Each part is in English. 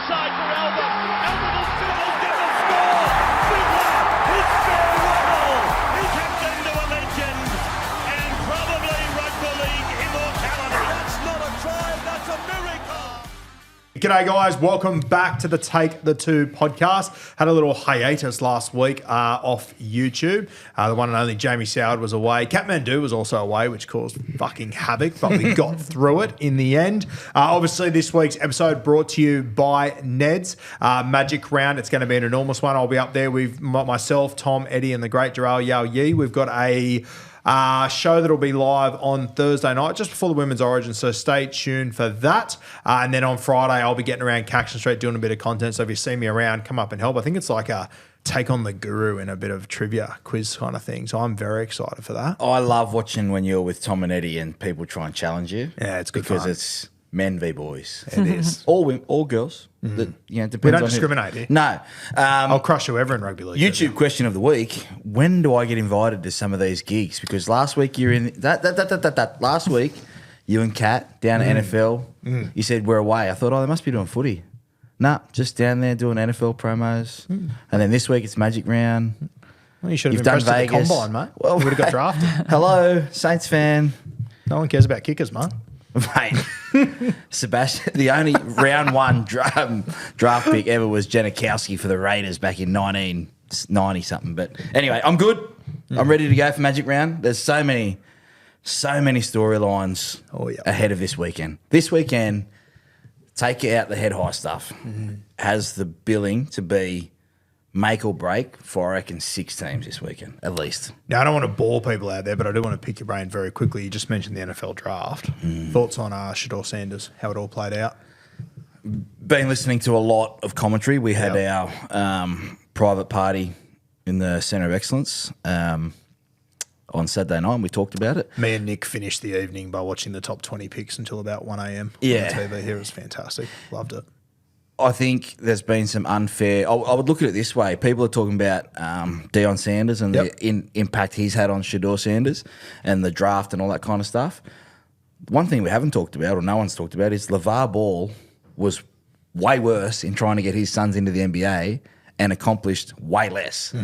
inside for Albert. Albert will get the score. Fiddler, it's farewell. He captained to a legend and probably rugby league immortality. That's not a try, that's a miracle. G'day guys, welcome back to the Take the Two podcast. Had a little hiatus last week off YouTube. The one and only Jamie Soward was away. Kathmandu was also away, which caused fucking havoc, but we got through it in the end. Obviously, this week's episode brought to you by Ned's Magic Round. It's going to be an enormous one. I'll be up there with myself, Tom, Eddie, and the great Jarrell Yao Yi. We've got a show that'll be live on Thursday night, just before the Women's Origin, so stay tuned for that. And then on Friday, I'll be getting around Caxton Street doing a bit of content, so if you see me around, come up and help. I think it's like a take on the guru in a bit of trivia quiz kind of thing, so I'm very excited for that. I love watching when you're with Tom and Eddie and people try and challenge you. Yeah, it's good because fun. it's men v boys. It is. All girls. That, depends We don't on discriminate here. No. I'll crush whoever in rugby league. YouTube question of the week: when do I get invited to some of these gigs? Because last week you're in last week you and Kat down at NFL. You said we're away. I thought, they must be doing footy. Nah, just down there doing NFL promos. And then this week it's Magic Round. Well, you should have You've done impressed at the Vegas. combine, mate. Well, We would have got drafted. Hello, Saints fan. No one cares about kickers, mate. Mate, Sebastian, the only round one draft pick ever was Janikowski for the Raiders back in 1990 something. But anyway, I'm good. I'm ready to go for Magic Round. There's so many storylines ahead of this weekend. This weekend, take out the head high stuff. Has the billing to be make or break for, I reckon, 6 teams this weekend, at least. Now, I don't want to bore people out there, but I do want to pick your brain very quickly. You just mentioned the NFL draft. Thoughts on Shador Sanders, how it all played out? Been listening to a lot of commentary. We had our private party in the Centre of Excellence on Saturday night, and we talked about it. Me and Nick finished the evening by watching the top 20 picks until about 1 a.m. Yeah. on the TV here. It was fantastic. Loved it. I think there's been some unfair. I would look at it this way: people are talking about Deion Sanders and the impact he's had on Shador Sanders and the draft and all that kind of stuff. One thing we haven't talked about, or no one's talked about, is LeVar Ball was way worse in trying to get his sons into the NBA and accomplished way less.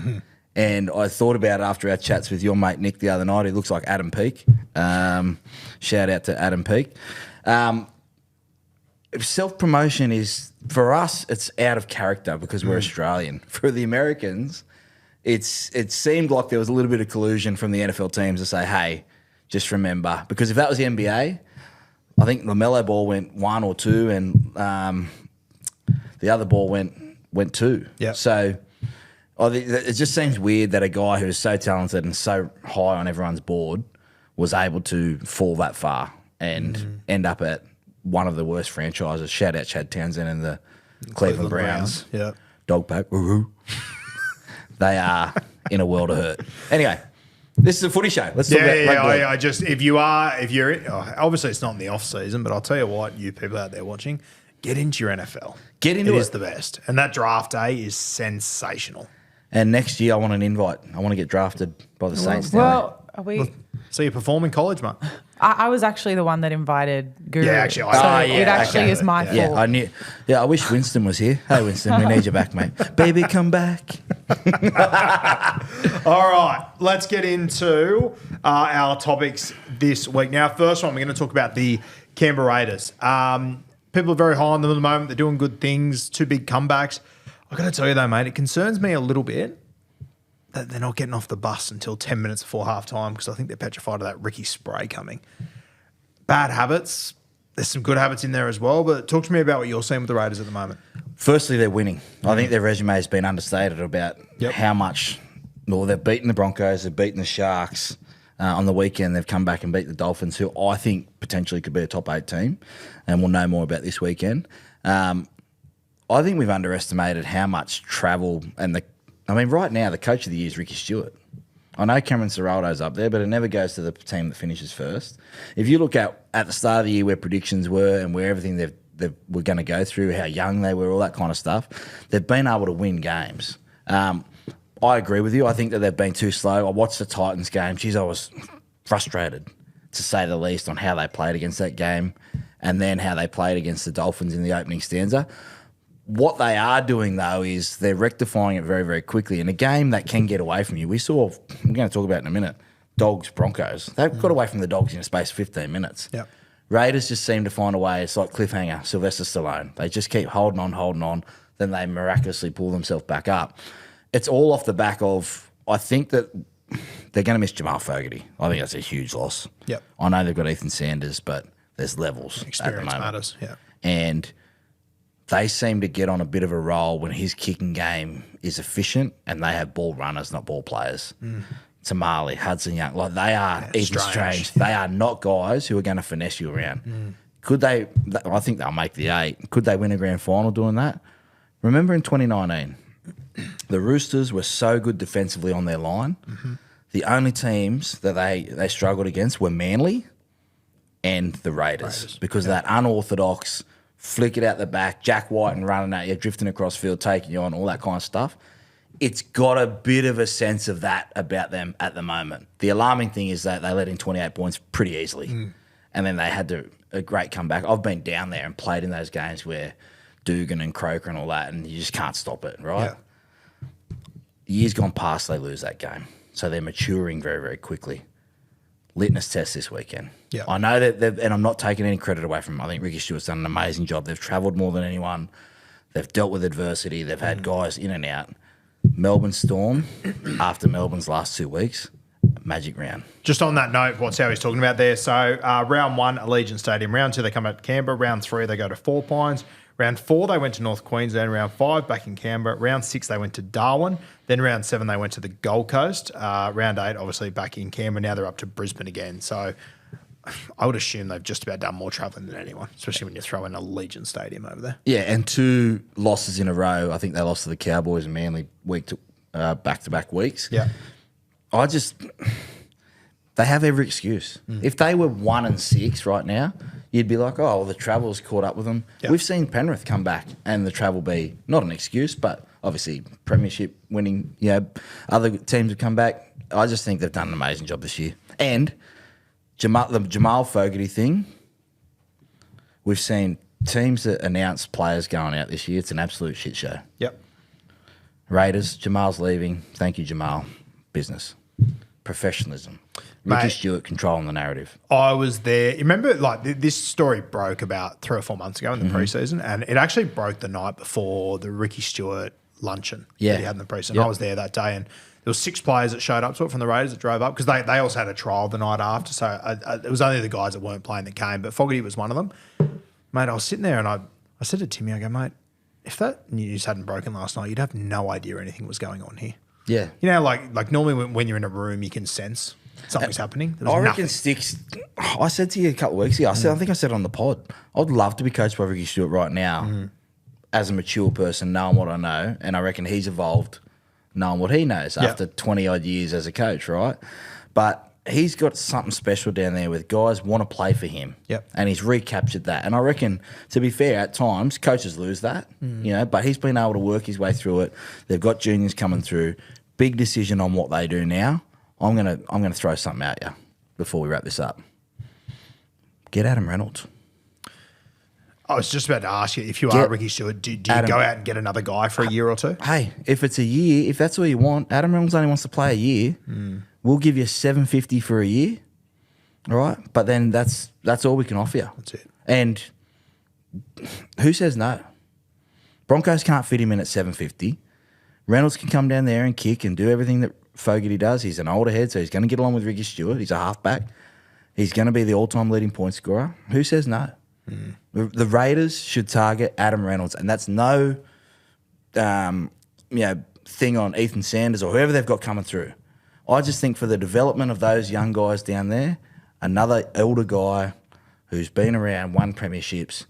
And I thought about it after our chats with your mate Nick the other night. He looks like Adam Peake. Shout out to Adam Peake. Self-promotion is, for us, it's out of character because we're Australian. For the Americans, it seemed like there was a little bit of collusion from the NFL teams to say, hey, just remember. Because if that was the NBA, I think LaMelo Ball went 1 or 2 and the other ball went 2. Yeah. So it just seems weird that a guy who is so talented and so high on everyone's board was able to fall that far and end up at one of the worst franchises. Shout out Chad Townsend and the Cleveland Browns. Yeah. Dog pack. Woo-hoo. They are in a world of hurt. Anyway, this is a footy show. Let's talk about rugby. I just, if you're, obviously it's not in the off season, but I'll tell you what, you people out there watching, get into your NFL. Get into it. It is the best. And that draft day is sensational. And next year I want an invite. I want to get drafted by the Saints. Well, are we? So you perform in college, mate? I was actually the one that invited Guru. Yeah, actually, so it actually is my fault. Yeah, I knew. Yeah, I wish Winston was here. Hey, Winston, we need you back, mate. Baby, come back. All right, let's get into our topics this week. Now, first one, we're going to talk about the Canberra Raiders. People are very high on them at the moment. They're doing good things, 2 big comebacks. I've got to tell you though, mate, it concerns me a little bit that they're not getting off the bus until 10 minutes before halftime because I think they're petrified of that Ricky spray coming. Bad habits. There's some good habits in there as well, but talk to me about what you're seeing with the Raiders at the moment. Firstly, they're winning. I think their resume has been understated about how much. Well, they've beaten the Broncos, they've beaten the Sharks. On the weekend, they've come back and beat the Dolphins, who I think potentially could be a top 8 team, and we'll know more about this weekend. I think we've underestimated how much travel and right now the coach of the year is Ricky Stewart. I know Cameron Ciraldo's up there, but it never goes to the team that finishes first. If you look at the start of the year where predictions were and where everything they were going to go through, how young they were, all that kind of stuff, they've been able to win games. I agree with you. I think that they've been too slow. I watched the Titans game. Geez, I was frustrated, to say the least, on how they played against that game and then how they played against the Dolphins in the opening stanza. What they are doing, though, is they're rectifying it very, very quickly. In a game that can get away from you, we're going to talk about in a minute, Dogs, Broncos. They've got away from the Dogs in a space of 15 minutes. Yep. Raiders just seem to find a way. It's like cliffhanger, Sylvester Stallone. They just keep holding on. Then they miraculously pull themselves back up. It's all off the back of, I think that they're going to miss Jamal Fogarty. I think that's a huge loss. Yep. I know they've got Ethan Sanders, but there's levels Experience at the moment. matters, yeah. And they seem to get on a bit of a roll when his kicking game is efficient and they have ball runners, not ball players. Tamale, Hudson Young, like they are even strange. They are not guys who are going to finesse you around. Could they? I think they'll make the 8. Could they win a grand final doing that? Remember in 2019, the Roosters were so good defensively on their line. The only teams that they struggled against were Manly and the Raiders. Because of that unorthodox flick it out the back, Jack White and running at you, drifting across field, taking you on, all that kind of stuff. It's got a bit of a sense of that about them at the moment. The alarming thing is that they let in 28 points pretty easily. And then they had a great comeback. I've been down there and played in those games where Dugan and Croker and all that, and you just can't stop it, right? Yeah. Years gone past, they lose that game. So they're maturing very, very quickly. Litmus test this weekend. Yeah. I know that, and I'm not taking any credit away from them. I think Ricky Stewart's done an amazing job. They've travelled more than anyone. They've dealt with adversity. They've had guys in and out. Melbourne Storm, after Melbourne's last 2 weeks, magic round. Just on that note, what Sowie's talking about there. So round 1, Allegiant Stadium. Round 2, they come out to Canberra. Round 3, they go to Four Pines. Round 4, they went to North Queensland. Round 5, back in Canberra. Round 6, they went to Darwin. Then round 7, they went to the Gold Coast. Round 8, obviously back in Canberra. Now they're up to Brisbane again. So I would assume they've just about done more travelling than anyone, especially when you throw in Allegiant Stadium over there. Yeah, and 2 losses in a row. I think they lost to the Cowboys and Manly back-to-back weeks. Yeah. They have every excuse. If they were 1-6 right now, you'd be like, oh, well, the travel's caught up with them. Yep. We've seen Penrith come back and the travel be not an excuse, but obviously premiership winning, other teams have come back. I just think they've done an amazing job this year. And the Jamal Fogarty thing, we've seen teams that announce players going out this year. It's an absolute shit show. Yep. Raiders, Jamal's leaving. Thank you, Jamal. Business. Professionalism. Ricky Stewart controlling the narrative. I was there. You remember, this story broke about 3 or 4 months ago in the preseason, and it actually broke the night before the Ricky Stewart luncheon that he had in the preseason. Yep. I was there that day, and there was 6 players that showed up to it from the Raiders that drove up because they also had a trial the night after. So it was only the guys that weren't playing that came, but Fogarty was one of them. Mate, I was sitting there and I said to Timmy, I go, mate, if that news hadn't broken last night, you'd have no idea anything was going on here. Yeah. You know, like normally when you're in a room, you can sense something's happening. There was I reckon nothing. Sticks. I said to you a couple of weeks ago, I think I said on the pod, I'd love to be coached by Ricky Stewart right now as a mature person, knowing what I know. And I reckon he's evolved knowing what he knows after 20 odd years as a coach, right? But he's got something special down there with guys want to play for him. Yep. And he's recaptured that. And I reckon, to be fair, at times coaches lose that, but he's been able to work his way through it. They've got juniors coming through. Big decision on what they do now. I'm gonna throw something at you before we wrap this up. Get Adam Reynolds. I was just about to ask you, if you are Ricky Stewart, do you go out and get another guy for a year or 2? Hey, if it's a year, if that's all you want, Adam Reynolds only wants to play a year. We'll give you $750 for a year, all right? But then that's all we can offer you. That's it. And who says no? Broncos can't fit him in at $750. Reynolds can come down there and kick and do everything that Fogarty does. He's an older head, so he's going to get along with Ricky Stewart. He's a halfback. He's going to be the all-time leading point scorer. Who says no? The Raiders should target Adam Reynolds, and that's no thing on Ethan Sanders or whoever they've got coming through. I just think for the development of those young guys down there, another elder guy who's been around, won premierships,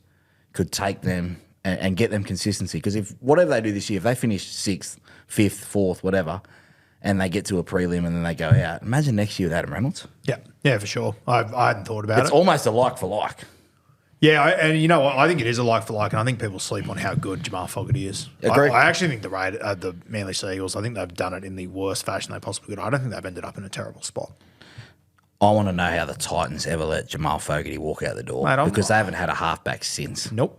could take them and get them consistency. Because if whatever they do this year, if they finish 6th, 5th, 4th, whatever, and they get to a prelim and then they go out, imagine next year with Adam Reynolds. Yeah, for sure. I hadn't thought about it. It's almost a like for like. Yeah, and you know what? I think it is a like for like, and I think people sleep on how good Jamal Fogarty is. Agree. I actually think the Manly Seagulls, I think they've done it in the worst fashion they possibly could. I don't think they've ended up in a terrible spot. I want to know how the Titans ever let Jamal Fogarty walk out the door, Mate, because they haven't had a halfback since. Nope.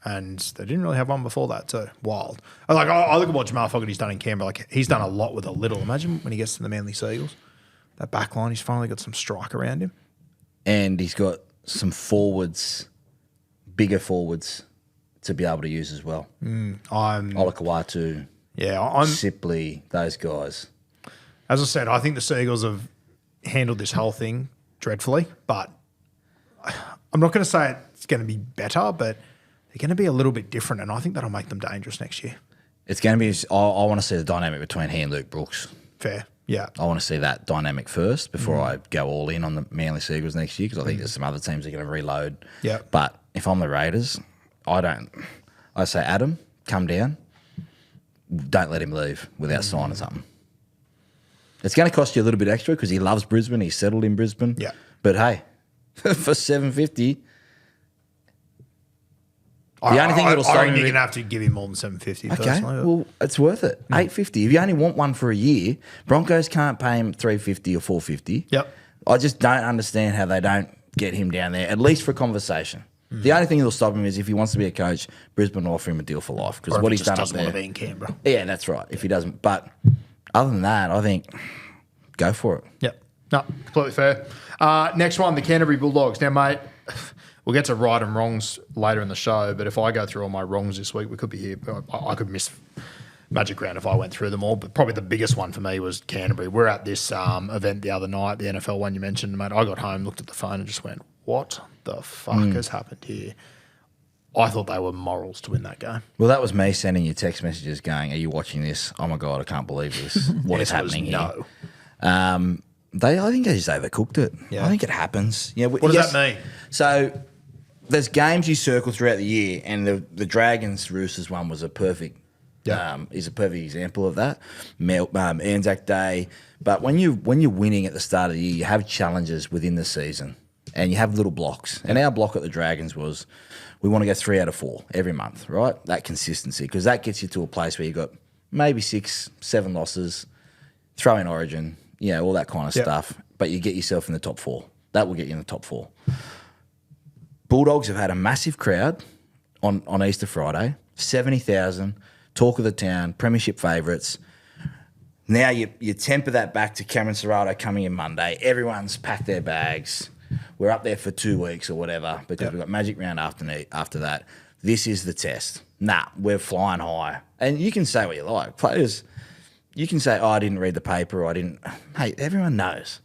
And they didn't really have one before that too. Wild. I look at what Jamal Fogarty's done in Canberra. Like, he's done a lot with a little. Imagine when he gets to the Manly Seagulls. That back line, he's finally got some strike around him. And he's got some forwards, bigger forwards, to be able to use as well. Olakawatu, Sipley, those guys. As I said, I think the Seagulls have handled this whole thing dreadfully, but I'm not going to say it's going to be better, but they're going to be a little bit different, and I think that'll make them dangerous next year. It's going to be. I want to see the dynamic between he and Luke Brooks. Fair, yeah. I want to see that dynamic first before I go all in on the Manly Seagulls next year, because I think there's some other teams that are going to reload. Yeah. But if I'm the Raiders, I say, Adam, come down. Don't let him leave without signing something. It's going to cost you a little bit extra because he loves Brisbane. He's settled in Brisbane. Yeah. But hey, for $750, the only thing that'll stop him. You're going to have to give him more than $750. Okay, personally. well, it's worth it. $850. If you only want one for a year, Broncos can't pay him $350 or $450. Yep. I just don't understand how they don't get him down there, at least for conversation. The only thing that'll stop him is if he wants to be a coach, Brisbane will offer him a deal for life, because what he's done up there. Want to be in Canberra. Yeah, that's right. If he doesn't, but other than that, I think go for it. Yep. No, completely fair. Next one, the Canterbury Bulldogs. Now, mate, we'll get to right and wrongs later in the show, but if I go through all my wrongs this week, we could be here. I could miss Magic Round if I went through them all, but probably the biggest one for me was Canterbury. We're at this event the other night, the NFL one you mentioned, mate. I got home, looked at the phone and just went, what the fuck has happened here? I thought they were morals to win that game. Well, that was me sending you text messages going, are you watching this? Oh, my God, I can't believe this. What is happening here? No. I think they just overcooked it. Yeah. I think it happens. Yeah, what does that mean? So there's games you circle throughout the year, and the Dragons Roosters one was a perfect is a perfect example of that. Anzac Day. But when you're winning at the start of the year, you have challenges within the season, and you have little blocks. And our block at the Dragons was we want to get 3 out of 4 every month, right? That consistency, because that gets you to a place where you've got maybe 6, 7 losses, throw in Origin, all that kind of stuff. But you get yourself in the top 4. That will get you in the top 4. Bulldogs have had a massive crowd on Easter Friday, 70,000, talk of the town, premiership favourites. Now you temper that back to Cameron Serrato coming in Monday. Everyone's packed their bags. We're up there for 2 weeks or whatever because we've got Magic Round after that. This is the test. Nah, we're flying high. And you can say what you like. Players, you can say, I didn't read the paper or I didn't. Hey, everyone knows.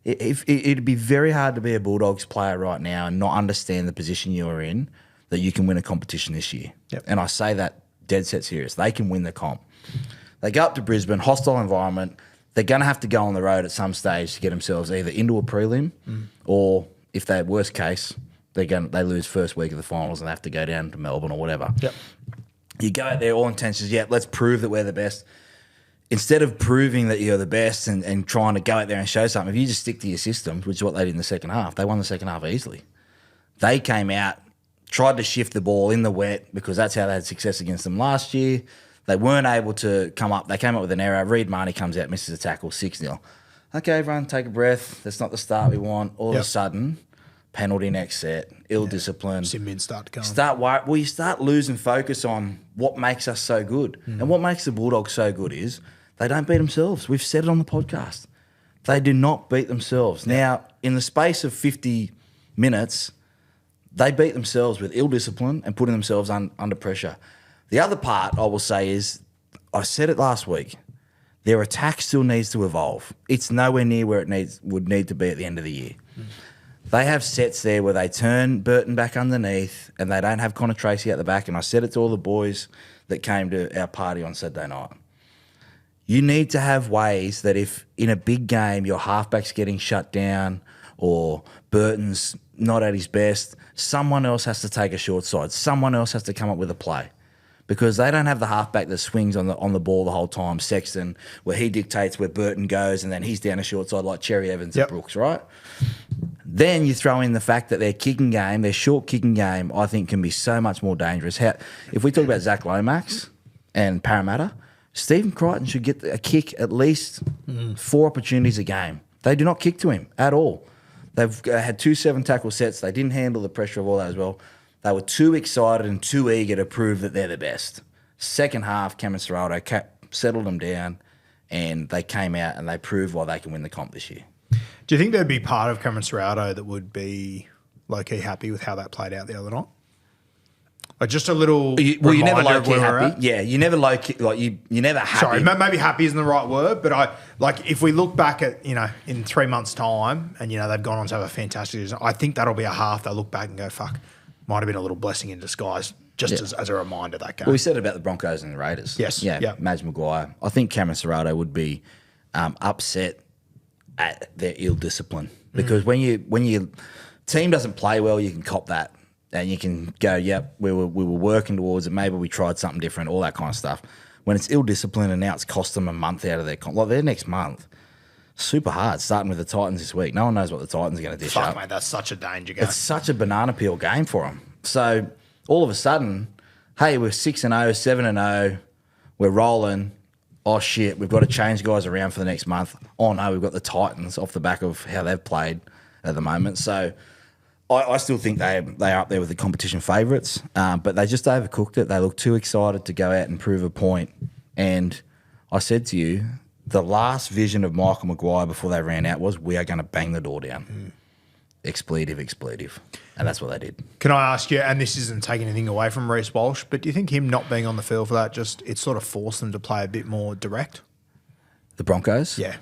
It'd be very hard to be a Bulldogs player right now and not understand the position you're in, that you can win a competition this year. Yep. And I say that dead set serious. They can win the comp. They go up to Brisbane, hostile environment. They're going to have to go on the road at some stage to get themselves either into a prelim or, if they're worst case, they lose first week of the finals and they have to go down to Melbourne or whatever. Yep. You go out there, all intentions, let's prove that we're the best. Instead of proving that you're the best and trying to go out there and show something, if you just stick to your systems, which is what they did in the second half, they won the second half easily. They came out, tried to shift the ball in the wet because that's how they had success against them last year. They weren't able to come up. They came up with an error. Reid Marnie comes out, misses a tackle, 6-0. Okay, everyone, take a breath. That's not the start we want. All of a sudden, penalty next set, ill-discipline. Simeon start to go. You start losing focus on what makes us so good. And what makes the Bulldogs so good is they don't beat themselves. We've said it on the podcast. They do not beat themselves. Now, in the space of 50 minutes, they beat themselves with ill-discipline and putting themselves under pressure. The other part I will say is, I said it last week, their attack still needs to evolve. It's nowhere near where it would need to be at the end of the year. They have sets there where they turn Burton back underneath and they don't have Connor Tracy at the back. And I said it to all the boys that came to our party on Saturday night. You need to have ways that if in a big game your halfback's getting shut down or Burton's not at his best, someone else has to take a short side. Someone else has to come up with a play. Because they don't have the halfback that swings on the ball the whole time, Sexton, where he dictates where Burton goes and then he's down a short side like Cherry Evans at Brooks, right? Then you throw in the fact that their kicking game, their short kicking game, I think can be so much more dangerous. If we talk about Zach Lomax and Parramatta, Stephen Crichton should get a kick at least 4 opportunities a game. They do not kick to him at all. They've had 2 7-tackle sets. They didn't handle the pressure of all that as well. They were too excited and too eager to prove that they're the best. Second half, Cameron Ciraldo settled them down, and they came out and they proved why they can win the comp this year. Do you think there'd be part of Cameron Ciraldo that would be low-key happy with how that played out the other night? Like just a little You never low-key happy. Yeah, you never low-key, you're never happy. Sorry, maybe happy isn't the right word, but if we look back at, in 3 months' time and, they've gone on to have a fantastic season, I think that'll be a half they'll look back and go, fuck, might have been a little blessing in disguise, just as a reminder that game. Well, we said about the Broncos and the Raiders. Yes. Yeah, Madge Maguire. I think Cameron Ciraldo would be upset at their ill discipline because when your team doesn't play well, you can cop that. And you can go, yep, we were working towards it. Maybe we tried something different, all that kind of stuff. When it's ill-disciplined and now it's cost them a month out of their next month, super hard, starting with the Titans this week. No one knows what the Titans are going to dish up. Fuck, mate, that's such a danger game. It's such a banana peel game for them. So all of a sudden, hey, we're 6-0, 7-0, we're rolling. Oh, shit, we've got to change guys around for the next month. Oh, no, we've got the Titans off the back of how they've played at the moment. So I still think they're up there with the competition favourites, but they just overcooked it. They looked too excited to go out and prove a point. And I said to you, the last vision of Michael Maguire before they ran out was, we are going to bang the door down. Expletive. And that's what they did. Can I ask you, and this isn't taking anything away from Reece Walsh, but do you think him not being on the field for that, it sort of forced them to play a bit more direct? The Broncos? Yeah.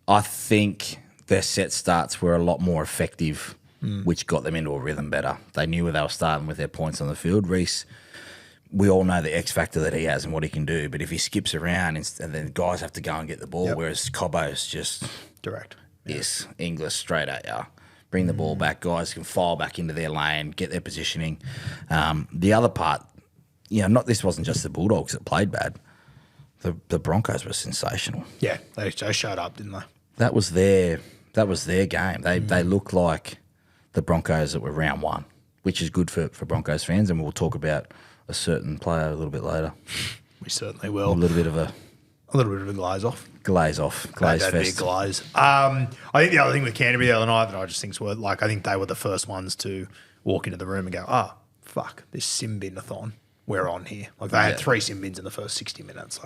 I think their set starts were a lot more effective, which got them into a rhythm better. They knew where they were starting with their points on the field. Reece, we all know the X factor that he has and what he can do, but if he skips around and then guys have to go and get the ball, whereas Cobbo's just direct. Yes, English straight at you. Bring the ball back. Guys can file back into their lane, get their positioning. The other part, this wasn't just the Bulldogs that played bad. The Broncos were sensational. Yeah, they showed up, didn't they? That was their game. They look like the Broncos that were round one, which is good for Broncos fans, and we'll talk about a certain player a little bit later. We certainly will. A little bit of a glaze off. Glaze That'd be a fest. glaze. I think the other thing with Canterbury the other night that I just think's worth, I think they were the first ones to walk into the room and go, fuck, this sim bin-a-thon. We're on here. They had 3 sim bins in the first 60 minutes.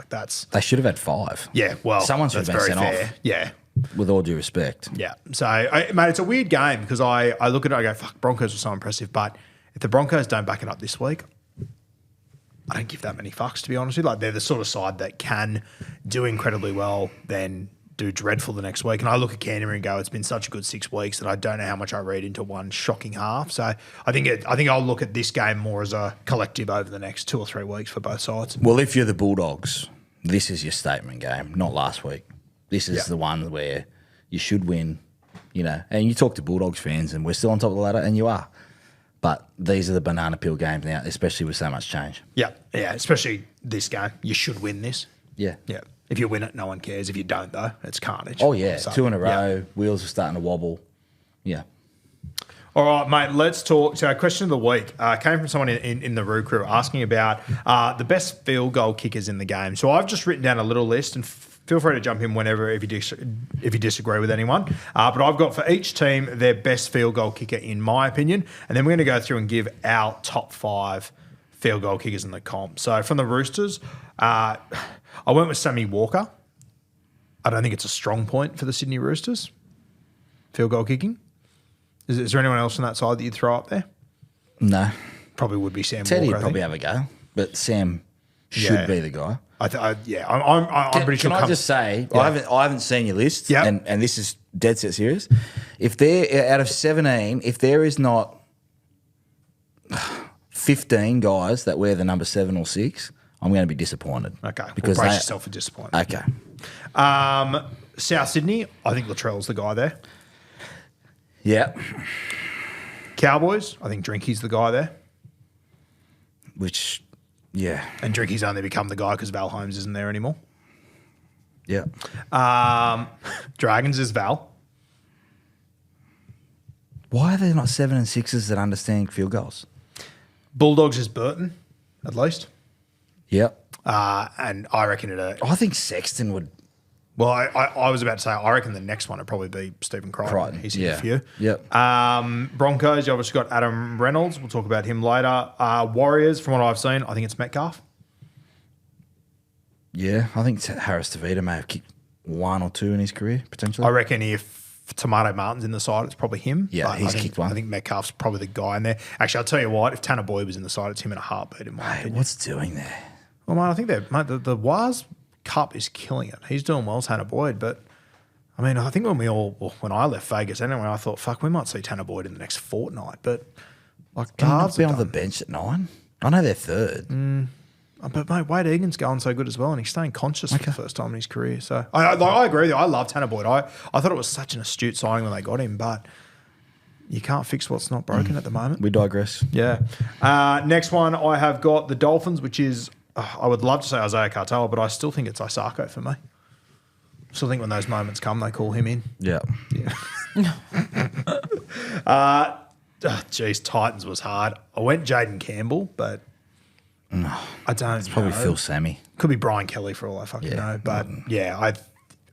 They should have had 5. Yeah, well, someone should have been sent off. Yeah. With all due respect. Yeah. So, mate, it's a weird game because I look at it, I go, fuck, Broncos were so impressive. But if the Broncos don't back it up this week, I don't give that many fucks, to be honest with you. They're the sort of side that can do incredibly well, then do dreadful the next week. And I look at Canterbury and go, it's been such a good 6 weeks that I don't know how much I read into one shocking half. So I think I'll look at this game more as a collective over the next 2 or 3 weeks for both sides. Well, if you're the Bulldogs, this is your statement game, not last week. This is the one where you should win, and you talk to Bulldogs fans and we're still on top of the ladder, and you are. But these are the banana peel games now, especially with so much change. Yeah, especially this game. You should win this. Yeah. Yeah. If you win it, no one cares. If you don't, though, it's carnage. Oh, yeah. So, 2 in a row. Wheels are starting to wobble. Yeah. All right, mate, let's talk. So, question of the week came from someone in the Roo crew asking about the best field goal kickers in the game. So, I've just written down a little list, and feel free to jump in whenever if you disagree with anyone. But I've got for each team their best field goal kicker, in my opinion, and then we're going to go through and give our top 5 field goal kickers in the comp. So, from the Roosters, I went with Sammy Walker. I don't think it's a strong point for the Sydney Roosters, field goal kicking. Is there anyone else on that side that you'd throw up there? No. Probably would be Sam Teddy Walker. would probably have a go, but Sam should be the guy. I'm pretty sure. Can I just say, I haven't seen your list, and this is dead set serious. If they're out of 17, if there is not 15 guys that wear the number 7 or 6, I'm going to be disappointed. Okay, because brace yourself for disappointment. Okay. South Sydney, I think Latrell's the guy there. Yeah. Cowboys, I think Drinky's the guy there. Which, yeah. And Drinky's only become the guy because Val Holmes isn't there anymore. Yeah. Dragons is Val. Why are there not 7 and 6s that understand field goals? Bulldogs is Burton, at least. Yep. And I reckon I think Sexton would Well, I was about to say, I reckon the next one would probably be Stephen Crichton. He's hit a few. Yep. Broncos, you obviously got Adam Reynolds. We'll talk about him later. Warriors, from what I've seen, I think it's Metcalf. Yeah, I think Harris Tavita may have kicked 1 or 2 in his career, potentially. I reckon if Tomato Martin's in the side, it's probably him. Yeah, he's kicked one. I think Metcalf's probably the guy in there. Actually, I'll tell you what, if Tanner Boyd was in the side, it's him in a heartbeat, in my opinion. What's doing there? Well, mate, I think the Waz Cup is killing it. He's doing well, Tanner Boyd, but I mean, I think when I left Vegas anyway, I thought, fuck, we might see Tanner Boyd in the next fortnight, but like Can he not be on the bench at 9? I know they're third. But mate, Wade Egan's going so good as well, and he's staying conscious for the first time in his career. So I agree with you. I love Tanner Boyd. I thought it was such an astute signing when they got him, but you can't fix what's not broken at the moment. We digress. Yeah. Next one, I have got the Dolphins, which is I would love to say Isaiah Cartel, but I still think it's Isako for me. I still think when those moments come, they call him in. Yeah. Geez, Titans was hard. I went Jaden Campbell, but I don't. It's probably Phil Sammy. Could be Brian Kelly for all I fucking know. But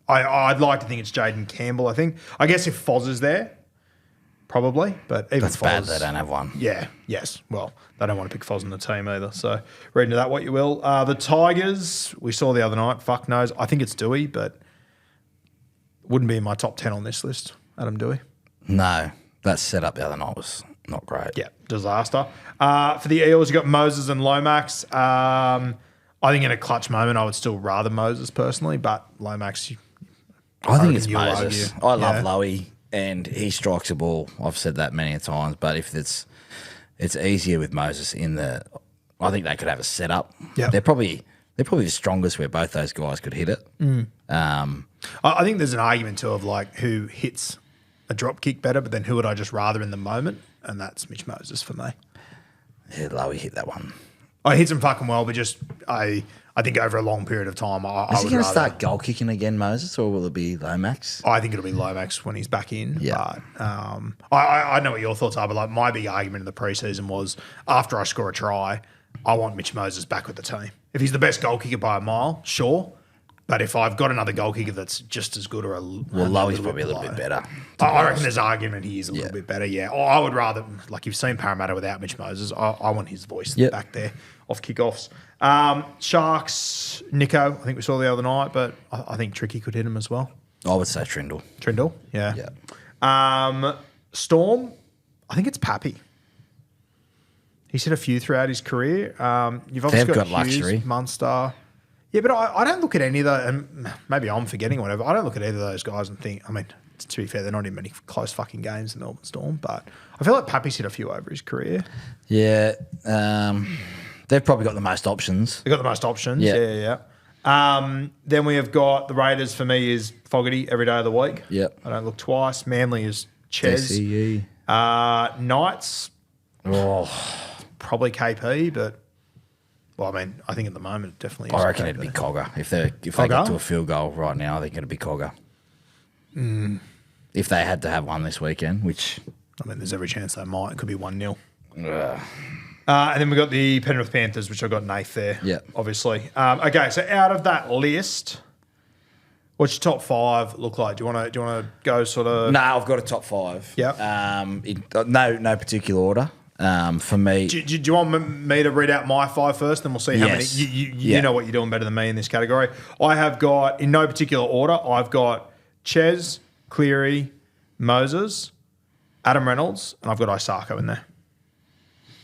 I'd like to think it's Jaden Campbell. I guess if Foz is there, probably. But even That's Foz, bad they don't have one. Yeah. Yes. Well, they don't want to pick Foz in the team either. So read into that what you will. The Tigers we saw the other night. Fuck knows. I think it's Dewey, but wouldn't be in my top 10 on this list. Adam Dewey. No, that setup the other night was not great. Yeah, disaster. For the Eels, you got Moses and Lomax. I think in a clutch moment, I would still rather Moses personally, but Lomax. I think it's you'll Moses. argue. I love Lowie, and he strikes a ball. I've said that many times, but if it's easier with Moses in the, I think they could have a setup. Yeah, they're probably the strongest where both those guys could hit it. I think there's an argument too of like who hits a drop kick better, but then who would I just rather in the moment? And that's Mitch Moses for me. Yeah, Lowie hit that one. I hits him fucking well, but just I think over a long period of time, Is he going to start goal kicking again, Moses, or will it be Lomax? I think it'll be Lomax when he's back in. Yeah. But I know what your thoughts are, but like my big argument in the preseason was after I score a try, I want Mitch Moses back with the team. If he's the best goal kicker by a mile, sure. But if I've got another goal kicker that's just as good or Lowie's probably a little bit better. I reckon there's argument he is a little bit better, yeah. I would rather, like you've seen Parramatta without Mitch Moses, I want his voice back there off kickoffs. Sharks, Nico, I think we saw the other night, but I think Tricky could hit him as well. I would say Trindle. Trindle, yeah. Yeah. Storm, I think it's Pappy. He's hit a few throughout his career. You've obviously They've got Hughes, luxury. Munster. Yeah, but I don't look at any of those, and maybe I'm forgetting whatever. I don't look at either of those guys and think, I mean, to be fair, they're not in many close fucking games in Melbourne Storm, but I feel like Pappy's hit a few over his career. Yeah. They've probably got the most options. They've got the most options. Yeah. Then we have got the Raiders for me is Fogarty every day of the week. Yep. I don't look twice. Manly is Ches. SCE. Knights, probably KP, but well, I mean, I think at the moment it definitely is. I reckon KP. it'd be Cogger. If they got to a field goal right now, I think it'd be Cogger. If they had to have one this weekend, which... I mean, there's every chance they might. It could be 1-0. And then we've got the Penrith Panthers, which I've got Nath there, obviously. Okay, so out of that list, what's your top 5 look like? Do you want to go sort of... No, I've got a top 5. Yeah. No particular order. For me... Do you want me to read out my 5 first, then we'll see how many... You know what you're doing better than me in this category. I have got, in no particular order, I've got Ches, Cleary, Moses, Adam Reynolds, and I've got Isako in there.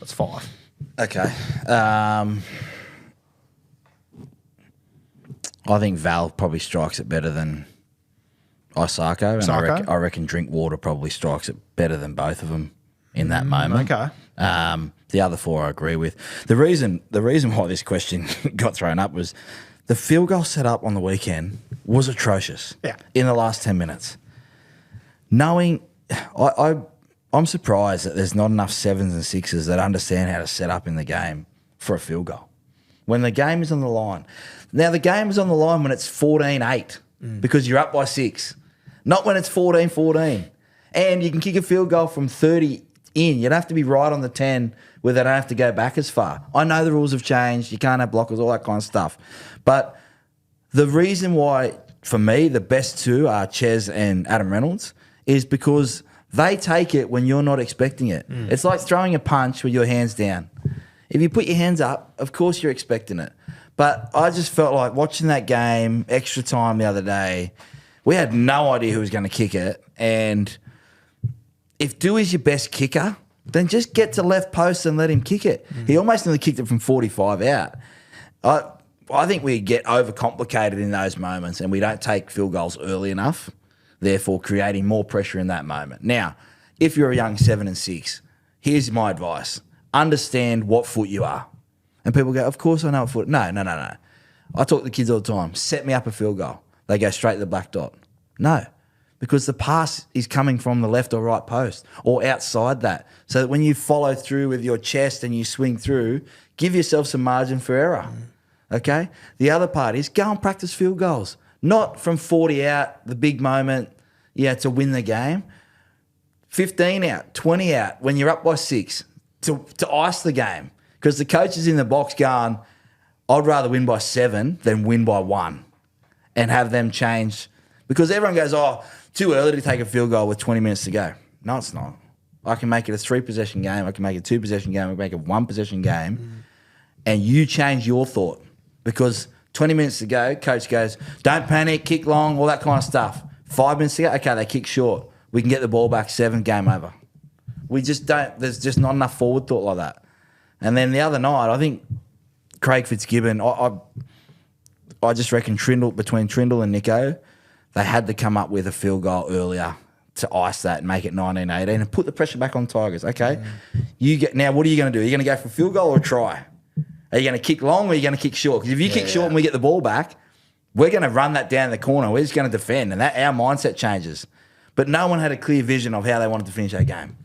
That's 5. Okay. I think Val probably strikes it better than Isako, and I reckon Drinkwater probably strikes it better than both of them in that moment. Okay. The other 4 I agree with. The reason why this question got thrown up was the field goal set up on the weekend was atrocious. Yeah. In the last 10 minutes. Knowing, I'm surprised that there's not enough 7s and 6s that understand how to set up in the game for a field goal. When the game is on the line. Now, the game is on the line when it's 14-8 because you're up by 6. Not when it's 14-14. And you can kick a field goal from 30 in. You'd have to be right on the 10 where they don't have to go back as far. I know the rules have changed. You can't have blockers, all that kind of stuff. But the reason why for me, the best two are Ches and Adam Reynolds, is because they take it when you're not expecting it. It's like throwing a punch with your hands down. If you put your hands up, of course you're expecting it. But I just felt like watching that game, extra time the other day, we had no idea who was going to kick it. And if Dewey's your best kicker, then just get to left post and let him kick it. He almost nearly kicked it from 45 out. I think we get overcomplicated in those moments and we don't take field goals early enough, therefore creating more pressure in that moment. Now, if you're a young 7 and 6, here's my advice. Understand what foot you are. And people go, of course I know what foot. No. I talk to kids all the time. Set me up a field goal. They go straight to the black dot. No, because the pass is coming from the left or right post or outside that. So that when you follow through with your chest and you swing through, give yourself some margin for error. Okay? The other part is go and practice field goals. Not from 40 out, the big moment, to win the game. 15 out, 20 out, when you're up by 6, to ice the game. Because the coach is in the box going, I'd rather win by 7 than win by 1 and have them change. Because everyone goes, too early to take a field goal with 20 minutes to go. No, it's not. I can make it a 3-possession game. I can make it a 2-possession game. I can make it a 1-possession game. And you change your thought. Because 20 minutes to go, coach goes, don't panic, kick long, all that kind of stuff. 5 minutes to go, okay, they kick short. We can get the ball back, 7, game over. We just don't, there's just not enough forward thought like that. And then the other night, I think Craig Fitzgibbon, I just reckon between Trindle and Nico, they had to come up with a field goal earlier to ice that and make it 19-18 and put the pressure back on Tigers. Okay, now what are you going to do? Are you going to go for a field goal or a try? Are you going to kick long or are you going to kick short? Because if you kick short and we get the ball back, we're going to run that down the corner. We're just going to defend, and that our mindset changes. But no one had a clear vision of how they wanted to finish that game.